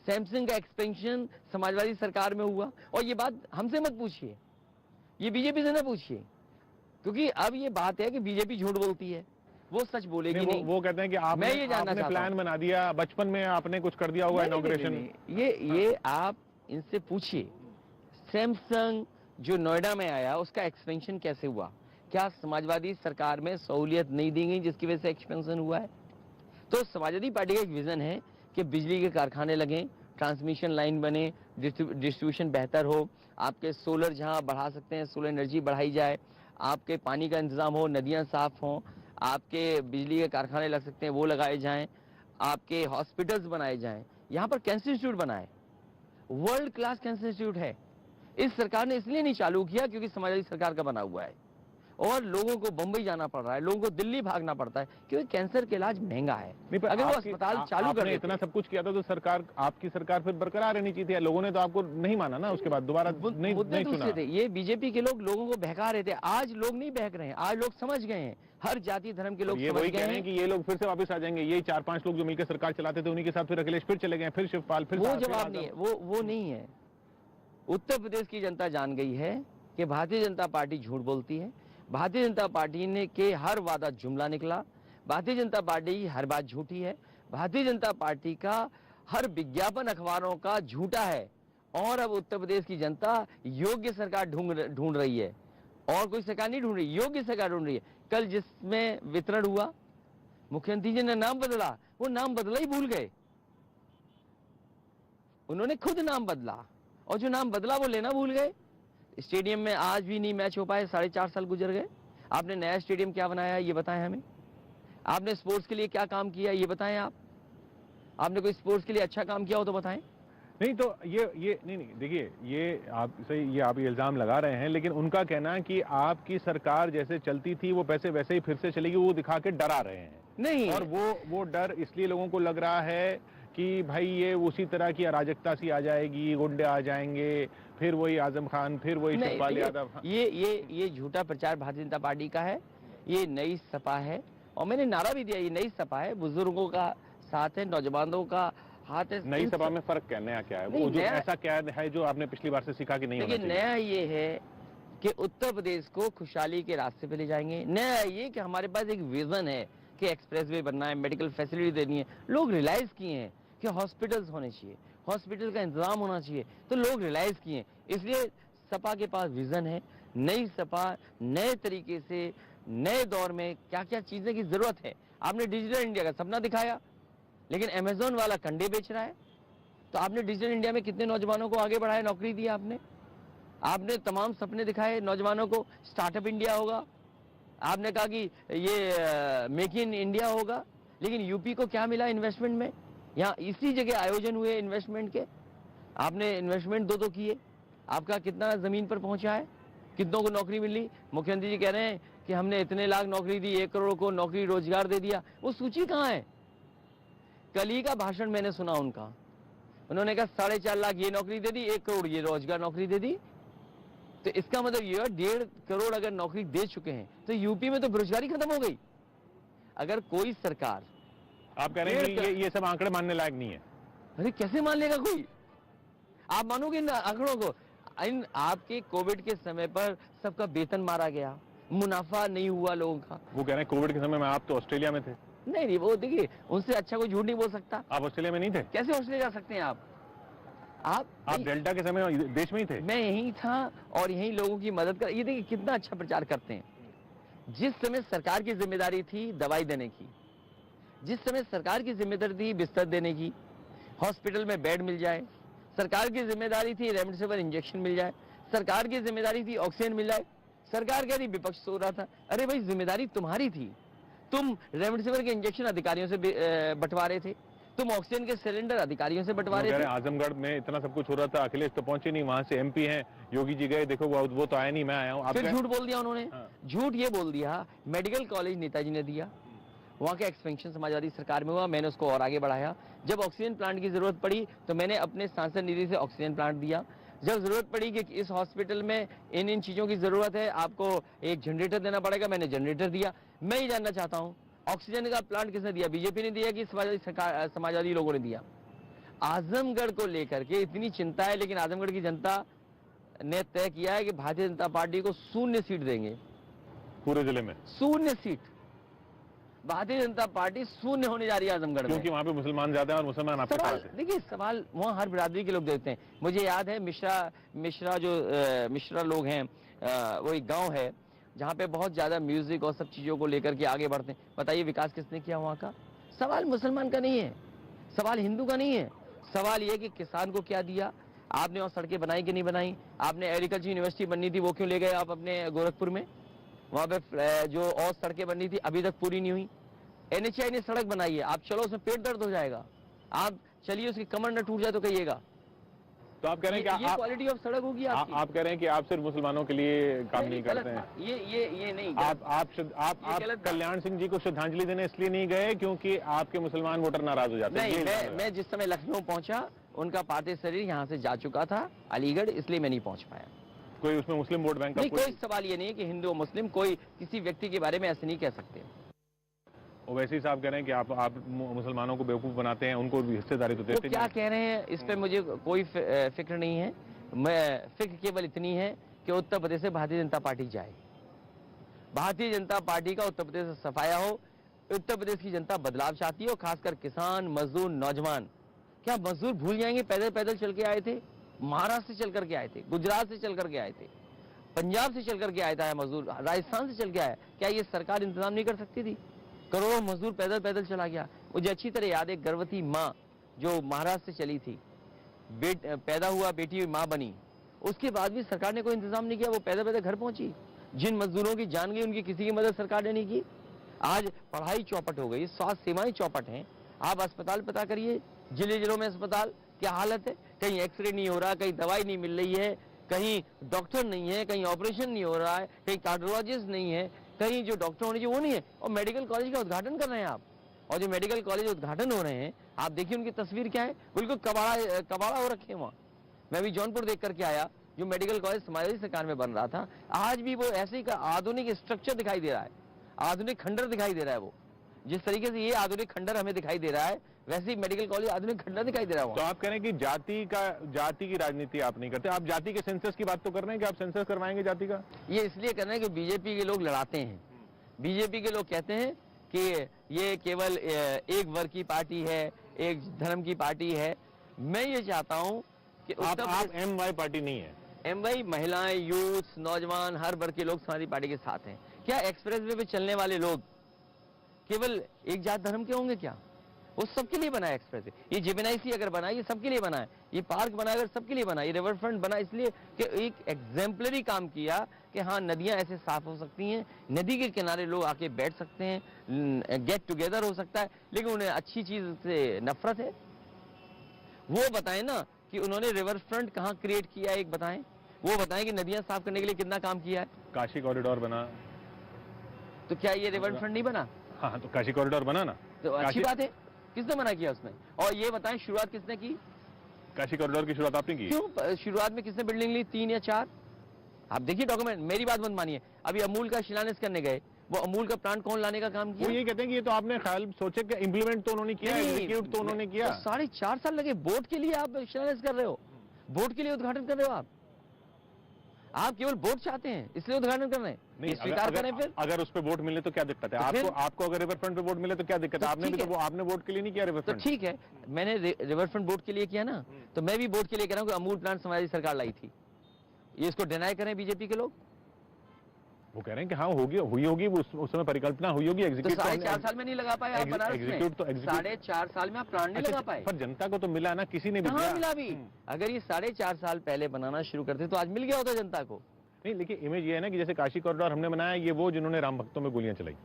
सैमसंग का एक्सपेंशन समाजवादी सरकार में हुआ। और ये बात हमसे मत पूछिए, ये बीजेपी से ना पूछिए, क्योंकि अब ये बात है कि बीजेपी झूठ बोलती है, वो सच बोलेगी नहीं।
वो कहते हैं कि आपने
मैं ये जानना चाहता
प्लान
हूं।
बना दिया, बचपन में आपने कुछ कर दिया होगा इनॉग्रेशन।
ये आप इनसे पूछिए, सैमसंग जो नोएडा में आया उसका एक्सपेंशन कैसे हुआ? क्या समाजवादी सरकार में सहूलियत नहीं दी गई जिसकी वजह से एक्सपेंशन हुआ है? तो समाजवादी पार्टी का एक विजन है कि बिजली के कारखाने लगें, ट्रांसमिशन लाइन बने, डिस्ट्रीब्यूशन बेहतर हो, आपके सोलर जहां बढ़ा सकते हैं सोलर एनर्जी बढ़ाई जाए, आपके पानी का इंतजाम हो, नदियां साफ हों, आपके बिजली के कारखाने लग सकते हैं वो लगाए जाएं, आपके हॉस्पिटल्स बनाए जाएं, यहाँ पर कैंसर इंस्टीट्यूट बनाए, वर्ल्ड क्लास कैंसर इंस्टीट्यूट है। इस सरकार ने इसलिए नहीं चालू किया क्योंकि समाजवादी सरकार का बना हुआ है और लोगों को बम्बई जाना पड़ रहा है, लोगों को दिल्ली भागना पड़ता है क्योंकि कैंसर के इलाज महंगा है।
नहीं, पर
अगर वो अस्पताल चालू कर
आपने इतना सब कुछ किया था तो सरकार, आपकी सरकार फिर बरकरार रहनी चाहिए थी। लोगों ने तो आपको नहीं माना ना, उसके बाद दोबारा नहीं
दूसरे
सुना।
थे, ये बीजेपी के लोग लोगों को बहका रहे थे। आज लोग नहीं बहक रहे हैं, आज लोग समझ गए हैं, हर जाति धर्म के लोग
ये
समझ
वही
गए
कह रहे हैं कि ये लोग फिर से वापस आ जाएंगे, यही 4-5 लोग जो मिलकर सरकार चलाते थे उन्हीं के साथ फिर अखिलेश फिर चले गए, फिर शिवपाल, फिर
वो जवाब नहीं है, वो नहीं है। उत्तर प्रदेश की जनता जान गई है कि भारतीय जनता पार्टी झूठ बोलती है, भारतीय जनता पार्टी ने के हर वादा जुमला निकला, भारतीय जनता पार्टी की हर बात झूठी है, भारतीय जनता पार्टी का हर विज्ञापन अखबारों का झूठा है। और अब उत्तर प्रदेश की जनता योग्य सरकार ढूंढ रही है, और कोई सरकार नहीं ढूंढ रही, योग्य सरकार ढूंढ रही है। कल जिसमें वितरण हुआ, मुख्यमंत्री जी ने नाम बदला, वो नाम बदला ही भूल गए, उन्होंने खुद नाम बदला, और जो नाम बदला वो लेना भूल गए। स्टेडियम में आज भी नहीं मैच हो पाए, 4.5 साल गुजर गए। आपने नया स्टेडियम क्या बनाया ये बताएं हमें, आपने स्पोर्ट्स के लिए क्या काम किया ये बताएं, आपने कोई स्पोर्ट्स के लिए अच्छा काम किया हो तो बताएं।
नहीं तो ये नहीं देखिए, ये आप सही, ये आप इल्जाम लगा रहे हैं, लेकिन उनका कहना है कि आपकी सरकार जैसे चलती थी वो पैसे वैसे ही फिर से चलेगी, वो दिखा के डरा रहे हैं।
नहीं,
और वो डर इसलिए लोगों को लग रहा है कि भाई ये उसी तरह की अराजकता सी आ जाएगी, गुंडे आ जाएंगे, फिर वही आजम खान, फिर वही शिवपाल यादव।
ये झूठा प्रचार भारतीय जनता पार्टी का है, ये नई सपा है, और मैंने नारा भी दिया ये नई सपा है, बुजुर्गों का साथ है, नौजवानों का हाथ है।
नई सपा में फर्क क्या, नया क्या है, वो जो ऐसा क्या है जो आपने पिछली बार से सीखा कि नहीं होना चाहिए?
नया ये है कि उत्तर प्रदेश को खुशहाली के रास्ते पे ले जाएंगे। नया ये कि हमारे पास एक विजन है कि एक्सप्रेसवे बनना है, मेडिकल फैसिलिटी देनी है। लोग रियलाइज किए हैं कि हॉस्पिटल्स होने चाहिए, हॉस्पिटल का इंतजाम होना चाहिए, तो लोग रियलाइज किए, इसलिए सपा के पास विजन है। नई सपा नए तरीके से नए दौर में क्या क्या चीजें की जरूरत है। आपने डिजिटल इंडिया का सपना दिखाया, लेकिन अमेजोन वाला कंडे बेच रहा है, तो आपने डिजिटल इंडिया में कितने नौजवानों को आगे बढ़ाया, नौकरी दी आपने तमाम सपने दिखाए नौजवानों को, स्टार्टअप इंडिया होगा, आपने कहा कि ये मेक इन इंडिया होगा, लेकिन यूपी को क्या मिला इन्वेस्टमेंट में? यहाँ इसी जगह आयोजन हुए इन्वेस्टमेंट के, आपने इन्वेस्टमेंट दो किए, आपका कितना जमीन पर पहुंचा है, कितनों को नौकरी मिली? मुख्यमंत्री जी कह रहे हैं कि हमने इतने लाख नौकरी दी, 1 करोड़ को नौकरी रोजगार दे दिया, वो सूची कहाँ है? कल ही का भाषण मैंने सुना उनका, उन्होंने कहा 4.5 लाख ये नौकरी दे दी, 1 करोड़ ये रोजगार नौकरी दे दी। तो इसका मतलब ये 1.5 करोड़ अगर नौकरी दे चुके हैं तो यूपी में तो बेरोजगारी खत्म हो गई। अगर कोई सरकार,
आप कह रहे हैं कि ये सब आंकड़े मानने लायक नहीं है?
अरे कैसे मान लेगा कोई? आप मानोगे इन आंकड़ों को? इन आपके कोविड के समय पर सबका वेतन मारा गया, मुनाफा नहीं हुआ लोगों का।
वो कह रहे हैं कोविड के समय में आप तो ऑस्ट्रेलिया में थे।
नहीं, वो देखिए उनसे अच्छा कोई झूठ नहीं बोल सकता।
आप ऑस्ट्रेलिया में नहीं थे?
कैसे ऑस्ट्रेलिया जा सकते हैं आप
डेल्टा के समय देश में ही थे?
मैं यहीं था और यहीं लोगों की मदद कर, ये देखिए कितना अच्छा प्रचार करते हैं। जिस समय सरकार की जिम्मेदारी थी दवाई देने की, जिस समय सरकार की जिम्मेदारी थी बिस्तर देने की, हॉस्पिटल में बेड मिल जाए, सरकार की जिम्मेदारी थी रेमडेसिविर इंजेक्शन मिल जाए, सरकार की जिम्मेदारी थी ऑक्सीजन मिल जाए, सरकार कह रही विपक्ष सो रहा था। अरे भाई जिम्मेदारी तुम्हारी थी, तुम रेमडेसिविर के इंजेक्शन अधिकारियों से बंटवा रहे थे, तुम ऑक्सीजन के सिलेंडर अधिकारियों से बंटवा रहे थे।
आजमगढ़ में इतना सब कुछ हो रहा था, अखिलेश तो पहुंचे नहीं, वहां से एमपी हैं, योगी जी गए, देखो वो तो आया नहीं, मैं आया हूँ।
फिर झूठ बोल दिया उन्होंने। झूठ ये बोल दिया मेडिकल कॉलेज नेताजी ने दिया, वहां का एक्सपेंशन समाजवादी सरकार में हुआ, मैंने उसको और आगे बढ़ाया। जब ऑक्सीजन प्लांट की जरूरत पड़ी तो मैंने अपने सांसद निधि से ऑक्सीजन प्लांट दिया। जब जरूरत पड़ी कि इस हॉस्पिटल में इन चीजों की जरूरत है, आपको एक जनरेटर देना पड़ेगा, मैंने जनरेटर दिया। मैं ही जानना चाहता हूं ऑक्सीजन का प्लांट किसने दिया? बीजेपी ने दिया कि समाजवादी लोगों ने दिया? आजमगढ़ को लेकर के इतनी चिंता है, लेकिन आजमगढ़ की जनता ने तय किया है कि भारतीय जनता पार्टी को 0 सीट देंगे
पूरे जिले में।
0 सीट भारतीय जनता पार्टी 0 होने जा रही है आजमगढ़ में,
क्योंकि वहां पे मुसलमान ज्यादा है और मुसलमान आपके पास है।
देखिए सवाल वहाँ हर बिरादरी के लोग देते हैं। मुझे याद है मिश्रा लोग हैं, वो एक गांव है जहाँ पे बहुत ज्यादा म्यूजिक और सब चीजों को लेकर के आगे बढ़ते हैं। बताइए विकास किसने किया वहाँ का? सवाल मुसलमान का नहीं है, सवाल हिंदू का नहीं है, सवाल ये कि किसान को क्या दिया, आपने और सड़कें बनाई कि नहीं बनाई, आपने एग्रीकल्चर यूनिवर्सिटी बननी थी वो क्यों ले गए आप अपने गोरखपुर में, वहां पे जो और सड़कें बननी थी अभी तक पूरी नहीं हुई। NHAI ने सड़क बनाई है, आप चलो उसमें पेट दर्द हो जाएगा, आप चलिए उसकी कमर न टूट जाए तो कहिएगा।
तो आप कह रहे हैं कि
ये क्वालिटी ऑफ सड़क होगी आपकी।
आप कह रहे हैं कि आप सिर्फ मुसलमानों के लिए काम नहीं करते हैं।
ये नहीं,
आप कल्याण सिंह जी को श्रद्धांजलि देने इसलिए नहीं गए क्योंकि आपके मुसलमान वोटर नाराज हो जाते हैं?
नहीं, मैं जिस समय लखनऊ पहुंचा उनका पार्थिव शरीर यहाँ से जा चुका था अलीगढ़, इसलिए मैं नहीं पहुंच पाया।
कोई उसमें मुस्लिम वोट बैंक का
कोई सवाल ये नहीं है कि हिंदू और मुस्लिम, कोई किसी व्यक्ति के बारे में ऐसे नहीं कह सकते।
वैसे ही साहब कह रहे हैं कि आप मुसलमानों को बेवकूफ बनाते हैं, उनको भी हिस्सेदारी तो देते नहीं।
क्या कह रहे हैं इस पे मुझे कोई फिक्र नहीं है, मैं फिक्र केवल इतनी है कि उत्तर प्रदेश से भारतीय जनता पार्टी जाए, भारतीय जनता पार्टी का उत्तर प्रदेश से सफाया हो। उत्तर प्रदेश की जनता बदलाव चाहती है और खासकर किसान, मजदूर, नौजवान। क्या मजदूर भूल जाएंगे पैदल पैदल चल के आए थे, महाराष्ट्र से चल करके आए थे, गुजरात से चल करके आए थे, पंजाब से चल करके आया था मजदूर, राजस्थान से चल के आया। क्या ये सरकार इंतजाम नहीं कर सकती थी? करोड़ों मजदूर पैदल पैदल चला गया। मुझे अच्छी तरह याद है, गर्भवती माँ जो महाराष्ट्र से चली थी, पैदा हुआ, बेटी माँ बनी, उसके बाद भी सरकार ने कोई इंतजाम नहीं किया, वो पैदल पैदल घर पहुंची। जिन मजदूरों की जान गई उनकी किसी की मदद सरकार ने नहीं की। आज पढ़ाई चौपट हो गई, स्वास्थ्य सेवाएं चौपट हैं। आप अस्पताल पता करिए, जिले जिलों में अस्पताल क्या हालत है, कहीं एक्सरे नहीं हो रहा, कहीं दवाई नहीं मिल रही है, कहीं डॉक्टर नहीं है, कहीं ऑपरेशन नहीं हो रहा है, कहीं कार्डियोलॉजिस्ट नहीं है, कहीं जो डॉक्टर होने चाहिए वो नहीं है। और मेडिकल कॉलेज का उद्घाटन कर रहे हैं आप, और जो मेडिकल कॉलेज उद्घाटन हो रहे हैं आप देखिए उनकी तस्वीर क्या है, बिल्कुल कबाड़ा हो रखे हैं वहाँ। मैं भी जौनपुर देख करके आया, जो मेडिकल कॉलेज समाजवादी सरकार में बन रहा था, आज भी वो ऐसे ही का आधुनिक स्ट्रक्चर दिखाई दे रहा है, आधुनिक खंडर दिखाई दे रहा है। वो जिस तरीके से ये आधुनिक खंडर हमें दिखाई दे रहा है, वैसे ही मेडिकल कॉलेज आधुनिक खंडर दिखाई दे रहा है।
तो आप कह रहे हैं कि जाति की राजनीति आप नहीं करते, आप जाति के सेंसस की बात तो कर रहे हैं कि आप सेंसस करवाएंगे जाति का?
ये इसलिए कर रहे हैं कि बीजेपी के लोग लड़ाते हैं, बीजेपी के लोग कहते हैं कि ये केवल एक वर्ग की पार्टी है, एक धर्म की पार्टी है। मैं ये चाहता हूं कि
आप MY पार्टी नहीं है।
MY महिलाएं, यूथ, नौजवान, हर वर्ग के लोग समाजवादी पार्टी के साथ हैं। क्या एक्सप्रेसवे पे चलने वाले लोग केवल एक जात धर्म के होंगे क्या? वो सबके लिए बना है एक्सप्रेसवे। ये JBNIC अगर बना, ये सबके लिए बना है। ये पार्क बना अगर सबके लिए बना, ये रिवर फ्रंट बना इसलिए कि एक एग्जाम्पलरी काम किया कि हाँ नदियां ऐसे साफ हो सकती हैं, नदी के किनारे लोग आके बैठ सकते हैं, गेट टुगेदर हो सकता है। लेकिन उन्हें अच्छी चीज से नफरत है। वो बताएं ना कि उन्होंने रिवर फ्रंट कहाँ क्रिएट किया है, एक बताएं। वो बताएं कि नदियां साफ करने के लिए कितना काम किया है।
काशी कॉरिडोर बना,
तो क्या ये रिवर फ्रंट नहीं बना?
हाँ, तो काशी कॉरिडोर बना ना,
तो अच्छी बात है। किसने मना किया उसमें? और ये बताएं शुरुआत किसने की?
काशी कॉरिडोर की शुरुआत आपने की?
क्यों शुरुआत में किसने बिल्डिंग ली? 3 या 4? आप देखिए डॉक्यूमेंट, मेरी बात मत मानिए। अभी अमूल का शिलान्यास करने गए, वो अमूल का प्लांट कौन लाने का काम किया?
वो ये कहते हैं कि ये तो आपने ख्याल सोचे कि इम्प्लीमेंट तो उन्होंने किया, एग्जीक्यूट तो उन्होंने किया।
तो 4.5 साल लगे। बोर्ड के लिए आप शिलान्यास कर रहे हो, बोर्ड के लिए उद्घाटन कर रहे हो। आप केवल वोट चाहते हैं इसलिए उद्घाटन कर रहे हैं।
नहीं,
स्वीकार करें फिर।
अगर उस पे वोट मिले तो क्या दिक्कत है? आपको अगर रिवर फ्रंट पे वोट मिले तो क्या दिक्कत है? आपने भी तो आपने वोट के लिए नहीं किया रिवर फ्रंट।
तो ठीक है, मैंने रिवर फ्रंट वोट के लिए किया ना, तो मैं भी वोट के लिए कह रहा हूँ कि अमूल प्लांट समाजवादी सरकार लाई थी। ये इसको डिनाई करें बीजेपी के लोग?
वो कह रहे हैं कि हाँ हुई होगी, उस समय परिकल्पना हुई होगी।
एग्जीक्यूट 4.5 साल में नहीं लगा पाए आप बनारस में। 4.5 साल में आप प्लान नहीं लगा पाए।
पर जनता को तो मिला ना, किसी ने भी
कहाँ मिला भी? अगर ये 4.5 साल पहले बनाना शुरू करते तो आज मिल गया होता जनता को।
नहीं, लेकिन इमेज ये है ना कि जैसे काशी कॉरिडोर हमने बनाया, ये वो जिन्होंने राम भक्तों में गोलियां चलाई।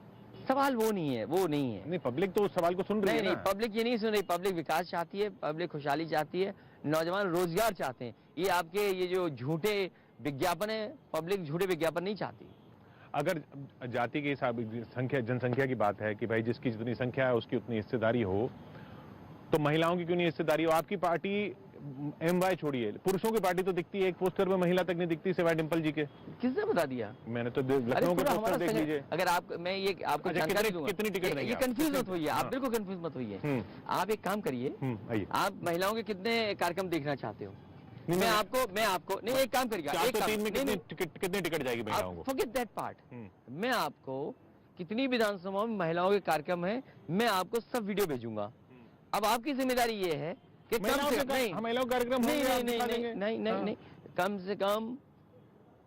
सवाल वो नहीं है, वो नहीं है।
नहीं, पब्लिक तो उस सवाल को सुन रही है।
नहीं, पब्लिक ये नहीं सुन रही। पब्लिक विकास चाहती है, पब्लिक खुशहाली चाहती है, नौजवान रोजगार चाहते हैं। ये आपके ये जो झूठे विज्ञापन है, पब्लिक झूठे विज्ञापन नहीं चाहती।
अगर जाति के हिसाब जनसंख्या की बात है कि भाई जिसकी जितनी संख्या है उसकी उतनी हिस्सेदारी हो, तो महिलाओं की क्यों नहीं हिस्सेदारी हो? आपकी पार्टी MY छोड़िए, पुरुषों की पार्टी तो दिखती है, एक पोस्टर में महिला तक नहीं दिखती सिवाय डिंपल जी के।
किसने बता दिया?
मैंने तो लखनऊ के पोस्टर देख लीजिए।
अगर आप, मैं ये आपको जानकारी दूंगा,
कितनी टिकट देंगे?
ये कंफ्यूज मत होइए, आप बिल्कुल कंफ्यूज मत होइए। आप एक काम करिए, आप महिलाओं के कितने कार्यक्रम देखना चाहते हो? मैं आपको नहीं, एक काम करिए,
403 में कितनी टिकट जाएगी महिलाओं को?
Forget that part. मैं आपको कितनी विधानसभा में महिलाओं के कार्यक्रम है, मैं आपको सब वीडियो भेजूंगा। अब आपकी जिम्मेदारी ये है कि
महिलाओं कार्यक्रम
नहीं, कम से कम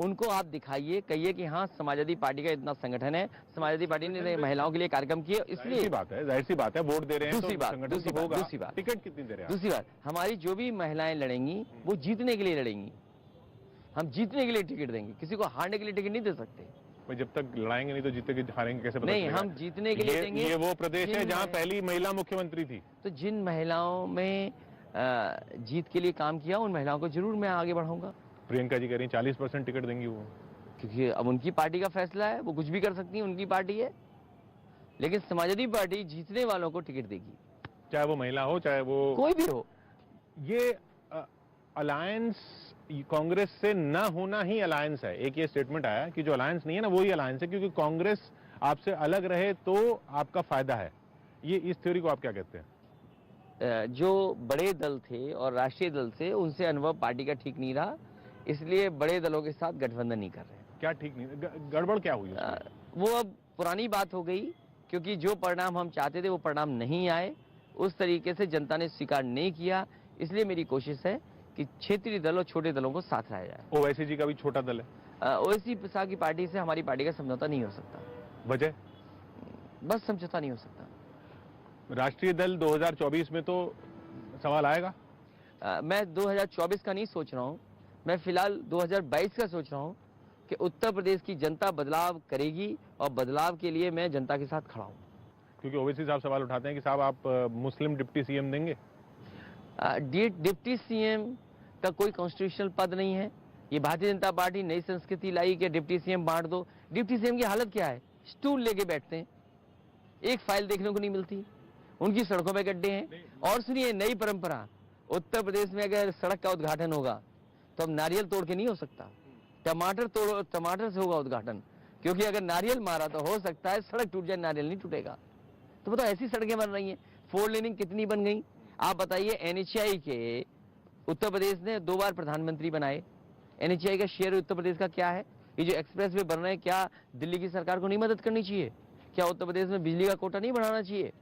उनको आप दिखाइए, कहिए कि हाँ समाजवादी पार्टी का इतना संगठन है, समाजवादी पार्टी ने महिलाओं के लिए कार्यक्रम किए, इसलिए
जाहिर सी बात है, वोट दे रहे हैं
दूसरी
तो
बात,
संगठन
दूसरी
तो
बात,
होगा।
दूसरी बात,
टिकट कितनी दे रहे हैं
दूसरी बात, हमारी जो भी महिलाएं लड़ेंगी वो जीतने के लिए लड़ेंगी। हम जीतने के लिए टिकट देंगे, किसी को हारने के लिए टिकट नहीं दे सकते।
भाई जब तक लड़ाएंगे नहीं तो जीतेंगे हारेंगे कैसे पता
नहीं,
चलेगा?
हम जीतने के लिए देंगे।
ये वो प्रदेश है
जिन
जहाँ
महि-
पहली महिला मुख्यमंत्री थी।
तो जिन महिलाओं में जीत के लिए काम किया उन महिलाओं को जरूर मैं आगे बढ़ाऊंगा,
प्रियंका जी कह रही हैं 40% टिकट देंगी वो।
क्योंकि अब उनकी पार्टी का फैसला है, वो कुछ भी कर सकती है, उनकी पार्टी है। लेकिन समाजवादी पार्टी जीतने वालों को टिकट देगी,
चाहे वो महिला हो चाहे वो
कोई भी हो।
ये अलायंस कांग्रेस से न होना ही अलायंस है। एक ये स्टेटमेंट आया कि जो अलायंस नहीं है ना वही अलायंस है, क्योंकि कांग्रेस आपसे अलग रहे तो आपका फायदा है। ये इस थ्योरी को आप क्या कहते हैं?
जो बड़े दल थे और राष्ट्रीय दल से उनसे अनुभव पार्टी का ठीक नहीं रहा, इसलिए बड़े दलों के साथ गठबंधन नहीं कर रहे।
क्या ठीक नहीं, गड़बड़ क्या हुई उसमें?
वो अब पुरानी बात हो गई, क्योंकि जो परिणाम हम चाहते थे वो परिणाम नहीं आए, उस तरीके से जनता ने स्वीकार नहीं किया। इसलिए मेरी कोशिश है कि क्षेत्रीय दल और छोटे दलों को साथ लाया जाए।
ओवैसी जी का भी छोटा दल है।
ओवैसी प्रसाद की पार्टी से हमारी पार्टी का समझौता नहीं हो सकता,
वजह
बस समझौता नहीं हो सकता।
राष्ट्रीय दल 2024 में तो सवाल आएगा।
मैं 2024 का नहीं सोच रहा हूँ, मैं फिलहाल 2022 का सोच रहा हूँ कि उत्तर प्रदेश की जनता बदलाव करेगी और बदलाव के लिए मैं जनता के साथ खड़ा हूँ।
क्योंकि ओवैसी साहब सवाल उठाते हैं कि साहब आप मुस्लिम डिप्टी सीएम देंगे।
डिप्टी सीएम का कोई कॉन्स्टिट्यूशनल पद नहीं है। ये भारतीय जनता पार्टी नई संस्कृति लाई कि डिप्टी सीएम बांट दो। डिप्टी सीएम की हालत क्या है? स्टूल लेके बैठते हैं, एक फाइल देखने को नहीं मिलती, उनकी सड़कों में गड्ढे हैं। और सुनिए, नई परंपरा, उत्तर प्रदेश में अगर सड़क का उद्घाटन होगा तो अब नारियल तोड़ के नहीं हो सकता, टमाटर से होगा उद्घाटन, क्योंकि अगर नारियल मारा तो हो सकता है सड़क टूट जाए, नारियल नहीं टूटेगा। तो बताओ, ऐसी सड़कें बन रही हैं। 4 लेनिंग कितनी बन गई आप बताइए। NHAI के उत्तर प्रदेश ने 2 बार प्रधानमंत्री बनाए। NHAI का शेयर उत्तर प्रदेश का क्या है? ये जो एक्सप्रेस वे बन रहे हैं, क्या दिल्ली की सरकार को नहीं मदद करनी चाहिए? क्या उत्तर प्रदेश में बिजली का कोटा नहीं बढ़ाना चाहिए?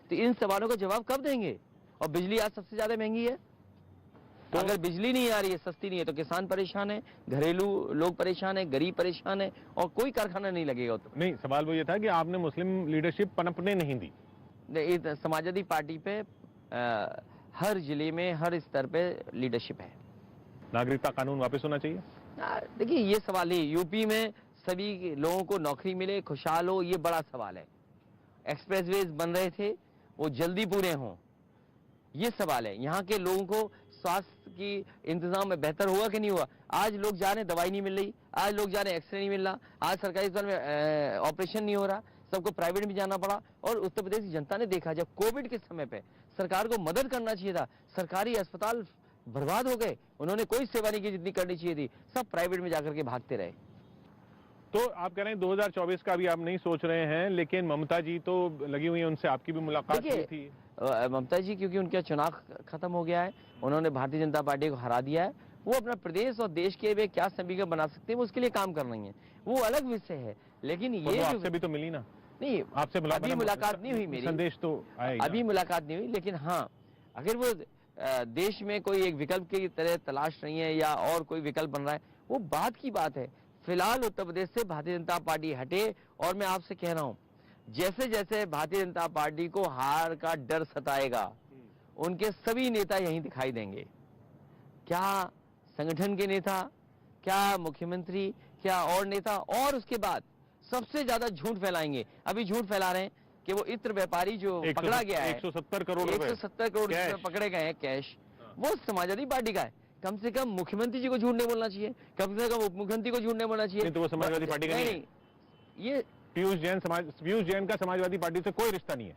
तो इन सवालों का जवाब कब देंगे? और बिजली आज सबसे ज्यादा महंगी है। तो अगर बिजली नहीं आ रही है, सस्ती नहीं है, तो किसान परेशान है, घरेलू लोग परेशान है, गरीब परेशान है, और कोई कारखाना नहीं लगेगा।
नहीं, सवाल वो ये था कि आपने मुस्लिम लीडरशिप पनपने नहीं दी।
समाजवादी पार्टी पे हर जिले में हर स्तर पे लीडरशिप है।
नागरिकता कानून वापस होना चाहिए।
देखिए, ये सवाल है, यूपी में सभी लोगों को नौकरी मिले, खुशहाल हो, ये बड़ा सवाल है। एक्सप्रेसवेज बन रहे थे, वो जल्दी पूरे हों, ये सवाल है। यहाँ के लोगों को स्वास्थ्य की इंतजाम में बेहतर हुआ कि नहीं हुआ? आज लोग जा रहे हैं, दवाई नहीं मिल रही, आज लोग जा रहे हैं, एक्सरे नहीं मिल रहा, आज सरकारी अस्पताल में ऑपरेशन नहीं हो रहा, सबको प्राइवेट में जाना पड़ा। और उत्तर प्रदेश की जनता ने देखा, जब कोविड के समय पे सरकार को मदद करना चाहिए था, सरकारी अस्पताल बर्बाद हो गए, उन्होंने कोई सेवा नहीं की जितनी करनी चाहिए थी, सब प्राइवेट में जाकर के भागते रहे।
तो आप कह रहे हैं 2024 का भी आप नहीं सोच रहे हैं, लेकिन ममता जी तो लगी हुई हैं, उनसे आपकी भी मुलाकात हुई थी।
ममता जी, क्योंकि उनका चुनाव खत्म हो गया है, उन्होंने भारतीय जनता पार्टी को हरा दिया है, वो अपना प्रदेश और देश के वे क्या समीकरण बना सकते हैं, वो उसके लिए काम कर रही है, वो अलग विषय है। लेकिन ये
आपसे भी तो मिली ना?
नहीं,
आपसे
अभी मुलाकात नहीं हुई मेरी,
संदेश तो आया,
अभी मुलाकात नहीं हुई। लेकिन हाँ, अगर वो देश में कोई एक विकल्प की तरह तलाश रही है या और कोई विकल्प बन रहा है, वो बात की बात है। फिलहाल उत्तर प्रदेश से भारतीय जनता पार्टी हटे, और मैं आपसे कह रहा हूं, जैसे जैसे भारतीय जनता पार्टी को हार का डर सताएगा, उनके सभी नेता यहीं दिखाई देंगे। क्या संगठन के नेता, क्या मुख्यमंत्री, क्या और नेता, और उसके बाद सबसे ज्यादा झूठ फैलाएंगे। अभी झूठ फैला रहे हैं कि वो इत्र व्यापारी जो पकड़ा गया है,
170 करोड़
रुपए पकड़े गए हैं कैश, वो समाजवादी पार्टी का है। कम से कम मुख्यमंत्री जी को झूठ नहीं बोलना चाहिए, कम से कम उप मुख्यमंत्री को झूठ नहीं बोलना चाहिए।
नहीं, तो वो समाजवादी पार्टी का नहीं है।
ये
पीयूष जैन का समाजवादी पार्टी से कोई रिश्ता नहीं है।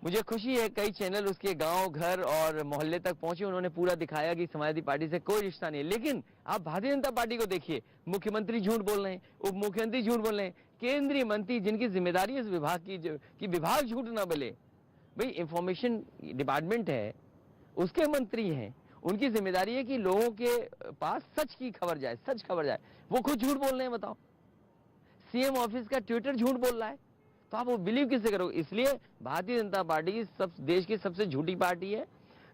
मुझे खुशी है, कई चैनल उसके गांव, घर और मोहल्ले तक पहुंचे, उन्होंने पूरा दिखाया कि समाजवादी पार्टी से कोई रिश्ता नहीं है। लेकिन आप भारतीय जनता पार्टी को देखिए, मुख्यमंत्री झूठ बोल रहे हैं, उप मुख्यमंत्री झूठ बोल रहे हैं, केंद्रीय मंत्री जिनकी जिम्मेदारी है इस विभाग की विभाग झूठ ना बोले। भाई, इंफॉर्मेशन डिपार्टमेंट है, उसके मंत्री हैं, उनकी जिम्मेदारी है कि लोगों के पास सच की खबर जाए, सच खबर जाए। वो खुद झूठ बोल रहे हैं, बताओ। सीएम ऑफिस का ट्विटर झूठ बोल रहा है, तो आप वो बिलीव किससे करोगे? इसलिए भारतीय जनता पार्टी देश की सबसे झूठी पार्टी है,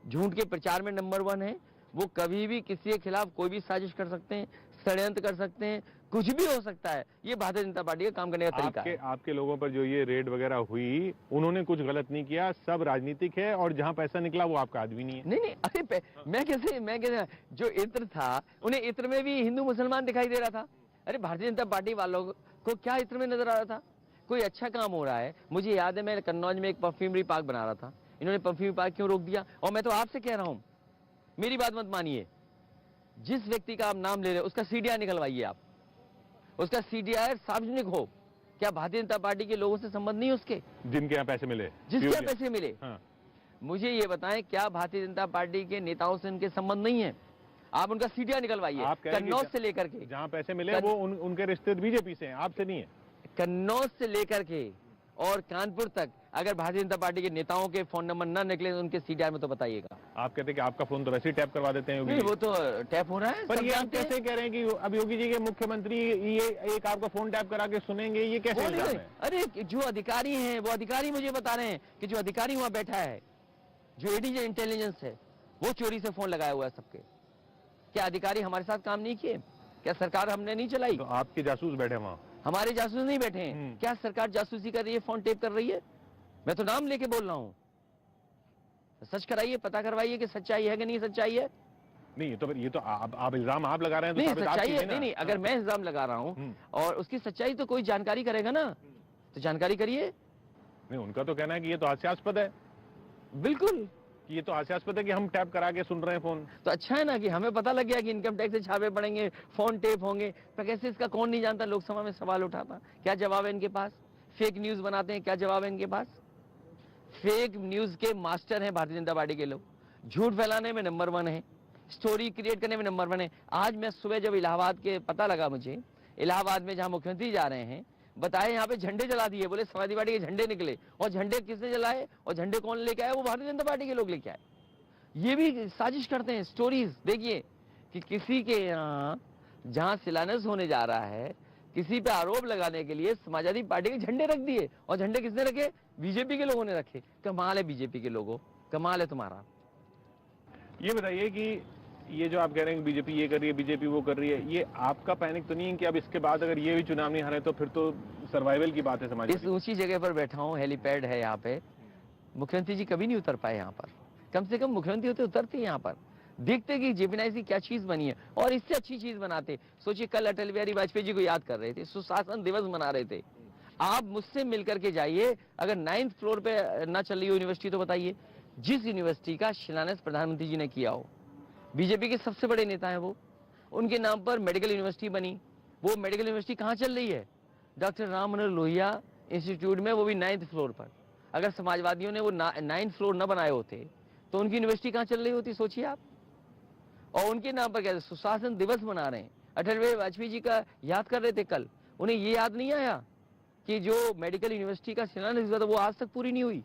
झूठ के प्रचार में नंबर 1 है। वो कभी भी किसी के खिलाफ कोई भी साजिश कर सकते हैं, षड्यंत्र कर सकते हैं, कुछ भी हो सकता है। ये भारतीय जनता पार्टी का काम करने का तरीका है।
आपके लोगों पर जो ये रेड वगैरह हुई, उन्होंने कुछ गलत नहीं किया, सब राजनीतिक है, और जहां पैसा निकला वो आपका आदमी नहीं है।
नहीं, अरे मैं कैसे जो इत्र था, उन्हें इत्र में भी हिंदू मुसलमान दिखाई दे रहा था। अरे भारतीय जनता पार्टी वालों को क्या इत्र में नजर आ रहा था? कोई अच्छा काम हो रहा है। मुझे याद है, मैं कन्नौज में एक परफ्यूमरी पार्क बना रहा था, इन्होंने परफ्यूमरी पार्क क्यों रोक दिया? और मैं तो आपसे कह रहा हूं, मेरी बात मत मानिए, जिस व्यक्ति का आप नाम ले रहे हो उसका सीडीआर निकलवाइए आप, उसका सीडीआर सार्वजनिक हो। क्या भारतीय जनता पार्टी के लोगों से संबंध नहीं उसके,
जिनके यहाँ पैसे मिले,
जिसके यहाँ पैसे मिले?
हाँ।
मुझे ये बताएं, क्या भारतीय जनता पार्टी के नेताओं से उनके संबंध नहीं है? आप उनका सीडीआर निकलवाइए, कन्नौज से लेकर के,
जहाँ पैसे मिले वो उनके रिश्ते बीजेपी से हैं, आपसे नहीं है।
कन्नौज से लेकर के और कानपुर तक अगर भारतीय जनता पार्टी के नेताओं के फोन नंबर ना निकले तो उनके सीडीआर में तो बताइएगा।
आप कहते हैं कि आपका फोन तो वैसे ही टैप करवा देते हैं योगी
नहीं,
जी।
वो तो टैप हो रहा है।
पर ये आप कैसे कह रहे हैं कि अब योगी जी के मुख्यमंत्री ये एक आपका फोन टैप करा के सुनेंगे? ये कैसे इल्जाम है?
अरे जो अधिकारी हैं, वो अधिकारी मुझे बता रहे हैं कि जो अधिकारी वहां बैठा है, जो एडीजी इंटेलिजेंस है, वो चोरी से फोन लगाया हुआ है सबके। क्या अधिकारी हमारे साथ काम नहीं किए? क्या सरकार हमने नहीं चलाई?
तो आपके जासूस बैठे वहां?
हमारे जासूस नहीं बैठे हैं। क्या सरकार जासूसी कर रही है, फोन टेप कर रही है? मैं तो नाम लेके बोल रहा हूं। सच कराइए, पता करवाइए कि सच्चाई है कि नहीं सच्चाई है।
नहीं, ये तो आप इल्जाम आप लगा रहे हैं, तो
नहीं,
साबित आप
सच्चाई
कीजिए
है।
ना।
नहीं, अगर मैं इल्जाम लगा रहा हूं और उसकी सच्चाई तो कोई जानकारी करेगा ना, तो जानकारी करिए।
नहीं, उनका तो कहना है कि ये तो हास्यास्पद है।
बिल्कुल,
कि ये तो हास्यास्पद है कि हम टैप करा के सुन रहे हैं फोन।
तो अच्छा है ना कि हमें पता लग गया कि इनकम टैक्स से छापे पड़ेंगे, फोन टेप होंगे। पर कैसे इसका कौन नहीं जानता? लोकसभा में सवाल उठाता, क्या जवाब है इनके पास? फेक न्यूज बनाते हैं, क्या जवाब है इनके पास? फेक न्यूज के मास्टर हैं भारतीय जनता पार्टी के लोग। झूठ फैलाने में नंबर 1 है, स्टोरी क्रिएट करने में नंबर 1 है। आज मैं सुबह जब इलाहाबाद के पता लगा मुझे, इलाहाबाद में जहां मुख्यमंत्री जा रहे हैं, बताए यहाँ पे झंडे जला दिए, बोले समाजवादी पार्टी के झंडे निकले। और झंडे किसने जलाए और झंडे कौन लेके आए? वो भारतीय जनता पार्टी के लोग लेके आए। ये भी साजिश करते हैं। स्टोरीज देखिए कि किसी के यहाँ जहां शिलान्यास होने जा रहा है, किसी पे आरोप लगाने के लिए समाजवादी पार्टी के झंडे रख दिए। और झंडे किसने रखे? बीजेपी के लोगों ने रखे। कमाल है बीजेपी के लोगों, कमाल है तुम्हारा।
ये बताइए कि ये जो आप कह रहे हैं कि बीजेपी ये कर रही है, बीजेपी वो कर रही है, ये आपका पैनिक तो नहीं है कि अब इसके बाद अगर ये भी चुनाव नहीं हारे तो फिर तो सर्वाइवल की बात है समाज
इस ऊंची जगह पर बैठा हूँ, हेलीपैड है यहाँ पे, मुख्यमंत्री जी कभी नहीं उतर पाए यहाँ पर। कम से कम मुख्यमंत्री होते उतरते यहाँ पर, देखते कि जेपीएनआईसी क्या चीज बनी है और इससे अच्छी चीज बनाते। सोचिए, कल अटल बिहारी वाजपेयी जी को याद कर रहे थे, सुशासन दिवस मना रहे थे। आप मुझसे मिलकर के जाइए, अगर 9th फ्लोर पे ना चल रही हो यूनिवर्सिटी तो बताइए। जिस यूनिवर्सिटी का शिलान्यास प्रधानमंत्री जी ने किया हो, बीजेपी के सबसे बड़े नेता हैं वो, उनके नाम पर मेडिकल यूनिवर्सिटी बनी। वो मेडिकल यूनिवर्सिटी कहाँ चल रही है? डॉक्टर राम मनोहर लोहिया इंस्टीट्यूट में, वो भी 9th फ्लोर पर। अगर समाजवादियों ने वो 9th फ्लोर न बनाए होते तो उनकी यूनिवर्सिटी कहाँ चल रही होती, सोचिए आप। और उनके नाम पर क्या सुशासन दिवस मना रहे हैं। अटल बिहारी वाजपेयी जी का याद कर रहे थे कल, उन्हें ये याद नहीं आया कि जो मेडिकल यूनिवर्सिटी का शिलान्यास हुआ था वो आज तक पूरी नहीं हुई।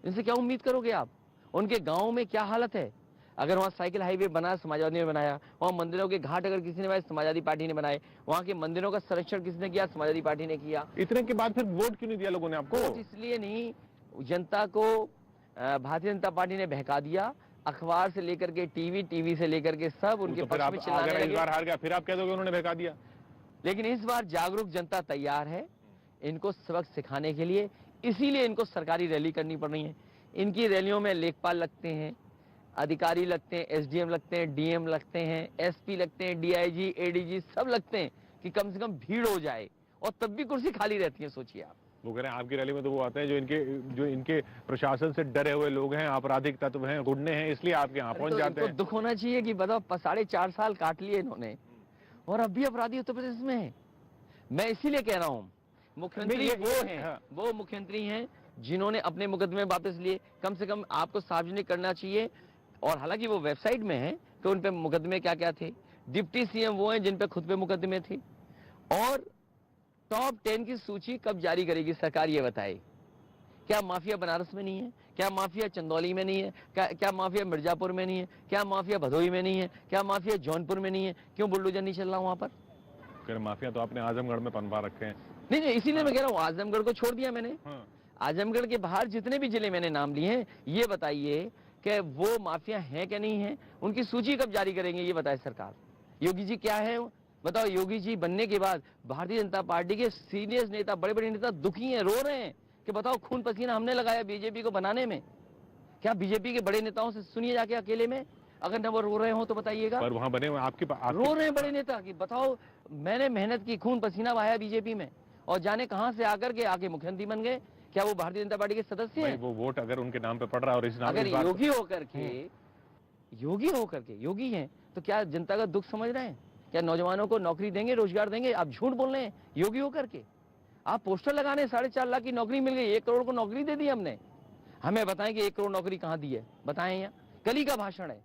इनसे क्या उम्मीद करोगे आप? उनके गांव में क्या हालत है? अगर वहाँ साइकिल हाईवे बना, समाजवादी ने बनाया। वहाँ मंदिरों के घाट अगर किसी ने बनाए, समाजवादी पार्टी ने बनाए। वहाँ के मंदिरों का संरक्षण किसने किया? समाजवादी पार्टी ने किया।
इतने के बाद फिर वोट क्यों नहीं दिया लोगों ने आपको?
इसलिए नहीं, जनता को भारतीय जनता पार्टी ने बहका दिया। अखबार से लेकर के टीवी से लेकर के सब उनके पक्ष में चिल्लाने लगे।
इस बार हार गया, फिर आप कह दोगे उन्होंने बहका दिया।
लेकिन इस बार जागरूक जनता तैयार है इनको सबक सिखाने के लिए, इसीलिए इनको सरकारी रैली करनी पड़ रही है। इनकी रैलियों में लेखपाल लगते हैं, अधिकारी लगते हैं, एसडीएम लगते हैं, डीएम लगते हैं, एसपी लगते हैं, डीआईजी, एडीजी सब लगते हैं कि कम से कम भीड़ हो जाए, और तब भी कुर्सी खाली रहती है। सोचिए आप।
वो कह रहे हैं आपकी रैली में तो वो आते हैं जो इनके प्रशासन से डरे हुए लोग हैं, आपराधिक तत्व हैं, गुंडे हैं, इसलिए आपके यहाँ पहुंच जाते हैं।
दुख होना चाहिए कि बताओ 4.5 साल काट लिए इन्होंने और अब भी अपराधी उत्तर प्रदेश में है। मैं इसीलिए कह रहा हूँ, मुख्यमंत्री वो हैं,
हाँ।
वो मुख्यमंत्री हैं जिन्होंने अपने मुकदमे वापस लिए। कम से कम आपको सार्वजनिक करना चाहिए। और हालांकि वो वेबसाइट में है कि उन पे मुकदमे क्या क्या थे। डिप्टी सीएम वो हैं जिन पे खुद पे मुकदमे थे। और टॉप 10 की सूची कब जारी करेगी सरकार, ये बताए। क्या माफिया बनारस में नहीं है? क्या माफिया चंदौली में नहीं है? क्या माफिया मिर्जापुर में नहीं है? क्या माफिया भदोही में नहीं है? क्या माफिया जौनपुर में नहीं है? क्यों बुलडोजर नहीं चल रहा वहां पर?
माफिया तो आपने आजमगढ़ में पनपा रखे हैं।
नहीं, इसीलिए मैं कह रहा हूँ, आजमगढ़ को छोड़ दिया मैंने। आजमगढ़ के बाहर जितने भी जिले मैंने नाम लिए हैं, ये बताइए कि वो माफिया है क्या नहीं है? उनकी सूची कब जारी करेंगे, ये बताए सरकार। योगी जी क्या है बताओ, योगी जी बनने के बाद भारतीय जनता पार्टी के सीनियर नेता, बड़े बड़े नेता दुखी हैं, रो रहे हैं कि बताओ खून पसीना हमने लगाया बीजेपी को बनाने में। क्या बीजेपी के बड़े नेताओं से सुनिए जाके अकेले में, अगर न वो रो रहे हो तो बताइएगा।
पर वहां बने हुए
रो रहे हैं बड़े नेता कि बताओ मैंने मेहनत की, खून पसीना बहाया बीजेपी में, और जाने कहां से आकर के आके मुख्यमंत्री बन गए। क्या वो भारतीय जनता पार्टी के सदस्य हैं?
वो वोट अगर उनके नाम पे पड़ रहा है और इस नाम
अगर
इस बार
योगी होकर के योगी हैं तो क्या जनता का दुख समझ रहे हैं? क्या नौजवानों को नौकरी देंगे, रोजगार देंगे? आप झूठ बोल रहे हैं योगी होकर के। आप पोस्टर लगाने 4.5 लाख की नौकरी मिल गई, 1 करोड़ को नौकरी दे दी हमने। हमें बताएं कि 1 करोड़ नौकरी कहां दी है, बताएं। यहाँ कल ही का भाषण है,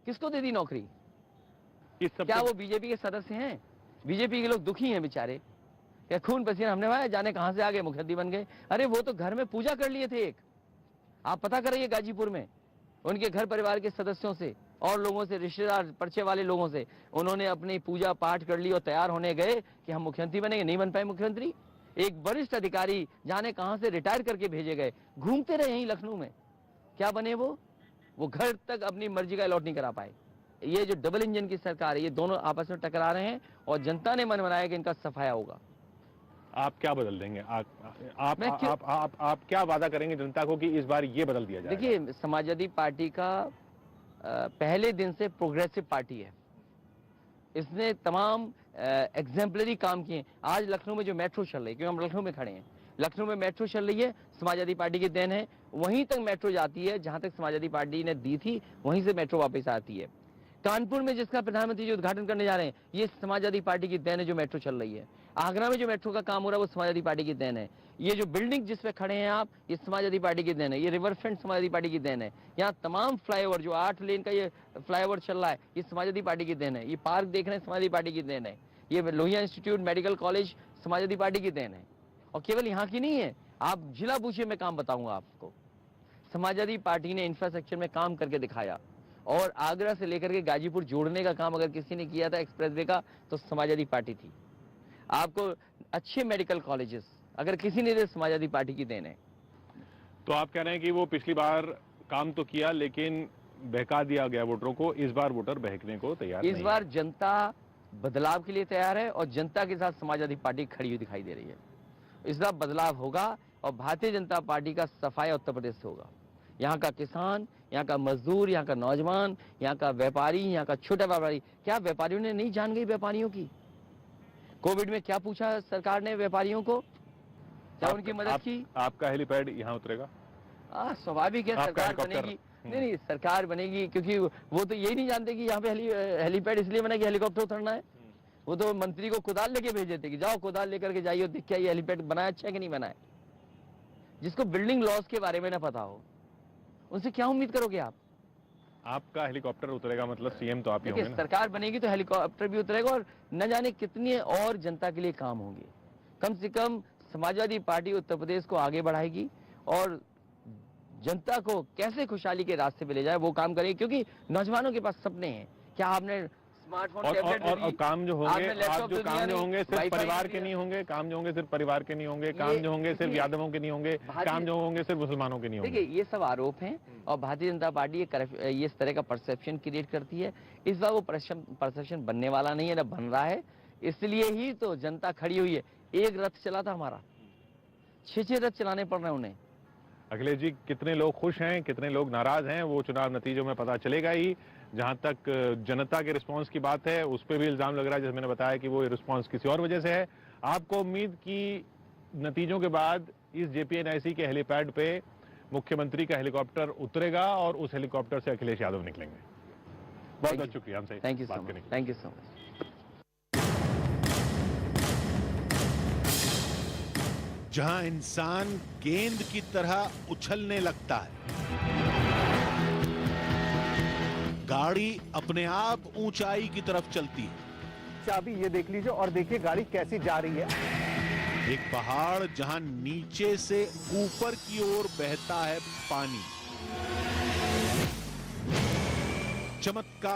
किसको दे दी नौकरी?
इस सब
क्या वो बीजेपी के सदस्य हैं? बीजेपी के लोग दुखी हैं बेचारे, क्या खून पसीना हमने बहाया, जाने कहां से आगे मुख्यमंत्री बन गए। अरे वो तो घर में पूजा कर लिए थे एक, आप पता करिए गाजीपुर में उनके घर परिवार के सदस्यों से और लोगों से, रिश्तेदार परिचय वाले लोगों से, उन्होंने अपनी पूजा पाठ कर ली और तैयार होने गए कि हम मुख्यमंत्री बनेंगे। नहीं बन पाए मुख्यमंत्री। एक वरिष्ठ अधिकारी जाने कहां से रिटायर करके भेजे गए, घूमते रहे यहीं लखनऊ में, क्या बने वो घर तक अपनी मर्जी का अलॉट नहीं करा पाए। ये जो डबल इंजन की सरकार है, ये दोनों आपस में टकरा रहे हैं और जनता ने मन बनाया कि इनका सफाया होगा।
आप क्या बदल देंगे? आप क्या वादा करेंगे जनता को कि इस बार ये बदल दिया जाएगा?
देखिए, समाजवादी पार्टी का पहले दिन से प्रोग्रेसिव पार्टी है। इसने तमाम एग्जाम्पलरी काम किए। आज लखनऊ में जो मेट्रो चल रही है, क्योंकि हम लखनऊ में खड़े हैं, लखनऊ में मेट्रो चल रही है, समाजवादी पार्टी की देन है। वहीं तक मेट्रो जाती है जहां तक समाजवादी पार्टी ने दी थी, वहीं से मेट्रो वापस आती है। कानपुर में जिसका प्रधानमंत्री जी उद्घाटन करने जा रहे हैं, ये समाजवादी पार्टी की देन है जो मेट्रो चल रही है। आगरा में जो मेट्रो का काम हो रहा है वो समाजवादी पार्टी की देन है। ये जो बिल्डिंग जिस पे खड़े हैं आप, ये समाजवादी पार्टी की देन है। ये रिवर फ्रंट समाजवादी पार्टी की देन है। यहाँ तमाम फ्लाईओवर, जो 8 लेन का ये फ्लाईओवर चल रहा है, ये समाजवादी पार्टी की देन है। ये पार्क देख रहे हैं, समाजवादी पार्टी की देन है। ये Lohia institute medical college Samajwadi party की देन है। और केवल यहाँ की नहीं है, आप जिला पूछिए, मैं काम बताऊंगा आपको। समाजवादी पार्टी ने इंफ्रास्ट्रक्चर में काम करके दिखाया, और आगरा से लेकर के गाजीपुर जोड़ने का काम अगर किसी ने किया था एक्सप्रेसवे का, तो समाजवादी पार्टी थी। आपको अच्छे मेडिकल कॉलेजेस अगर किसी ने, समाजवादी पार्टी की देन है।
तो आप कह रहे हैं कि वो पिछली बार काम तो किया लेकिन बहका दिया गया वोटरों को, इस बार वोटर बहकने को तैयार नहीं।
इस बार जनता बदलाव के लिए तैयार है और जनता के साथ समाजवादी पार्टी खड़ी हुई दिखाई दे रही है। इस बार बदलाव होगा और भारतीय जनता पार्टी का सफाया उत्तर प्रदेश से होगा। यहाँ का किसान, यहाँ का मजदूर, यहाँ का नौजवान, यहाँ का व्यापारी, यहाँ का छोटा व्यापारी, क्या व्यापारियों ने नहीं जान गई व्यापारियों की? कोविड में क्या पूछा सरकार ने व्यापारियों को? क्या उनकी मदद की?
आपका हेलीपैड यहाँ उतरेगा?
स्वाभाविक है, सरकार बनेगी। नहीं, सरकार बनेगी, क्योंकि वो तो यही नहीं जानते कि यहाँ पे हेलीपैड इसलिए बना कि हेलीकॉप्टर उतरना है। वो तो मंत्री को कुदाल लेके भेजे थे कि जाओ कुदाल लेकर के जाइए, देख क्या ये हेलीपैड बनाया अच्छा कि नहीं बनाया। जिसको बिल्डिंग लॉस के बारे में ना पता हो, उनसे क्या उम्मीद करोगे आप?
आपका हेलीकॉप्टर उतरेगा मतलब सीएम तो आप ही होंगे ना?
सरकार बनेगी तो हेलीकॉप्टर भी उतरेगा, और न जाने कितनी और जनता के लिए काम होंगे। कम से कम समाजवादी पार्टी उत्तर प्रदेश को आगे बढ़ाएगी और जनता को कैसे खुशहाली के रास्ते पे ले जाए वो काम करेगी, क्योंकि नौजवानों के पास सपने हैं। क्या आपने स्मार्टफोन, टैबलेट
और काम जो होंगे, काम जो होंगे सिर्फ परिवार के नहीं होंगे, काम जो होंगे सिर्फ परिवार के नहीं होंगे, काम जो होंगे सिर्फ यादवों के नहीं होंगे, काम जो होंगे सिर्फ मुसलमानों के नहीं होंगे।
देखिए, ये सब आरोप हैं और भारतीय जनता पार्टी ये इस तरह का परसेप्शन क्रिएट करती है। इस बार वो परसेप्शन बनने वाला नहीं है, ना बन रहा है। इसलिए ही तो जनता खड़ी हुई है। एक रथ चला था हमारा, 6 रथ चलाने पड़ रहे हैं उन्हें।
अखिलेश जी, कितने लोग खुश हैं, कितने लोग नाराज हैं, वो चुनाव नतीजों में पता चलेगा ही। जहां तक जनता के रिस्पांस की बात है, उस पर भी इल्जाम लग रहा है, जैसे मैंने बताया कि वो रिस्पांस किसी और वजह से है। आपको उम्मीद की नतीजों के बाद इस JPNIC के हेलीपैड पे मुख्यमंत्री का हेलीकॉप्टर उतरेगा और उस हेलीकॉप्टर से अखिलेश यादव निकलेंगे। बहुत बहुत शुक्रिया हमसे
थैंक यू
बात
सो
करने के
much. Thank you so much.
जहां इंसान गेंद की तरह उछलने लगता है, गाड़ी अपने आप ऊंचाई की तरफ चलती है।
चाबी ये देख लीजिए और देखिए गाड़ी कैसी जा रही है।
एक पहाड़ जहां नीचे से ऊपर की ओर बहता है पानी। चमत्कार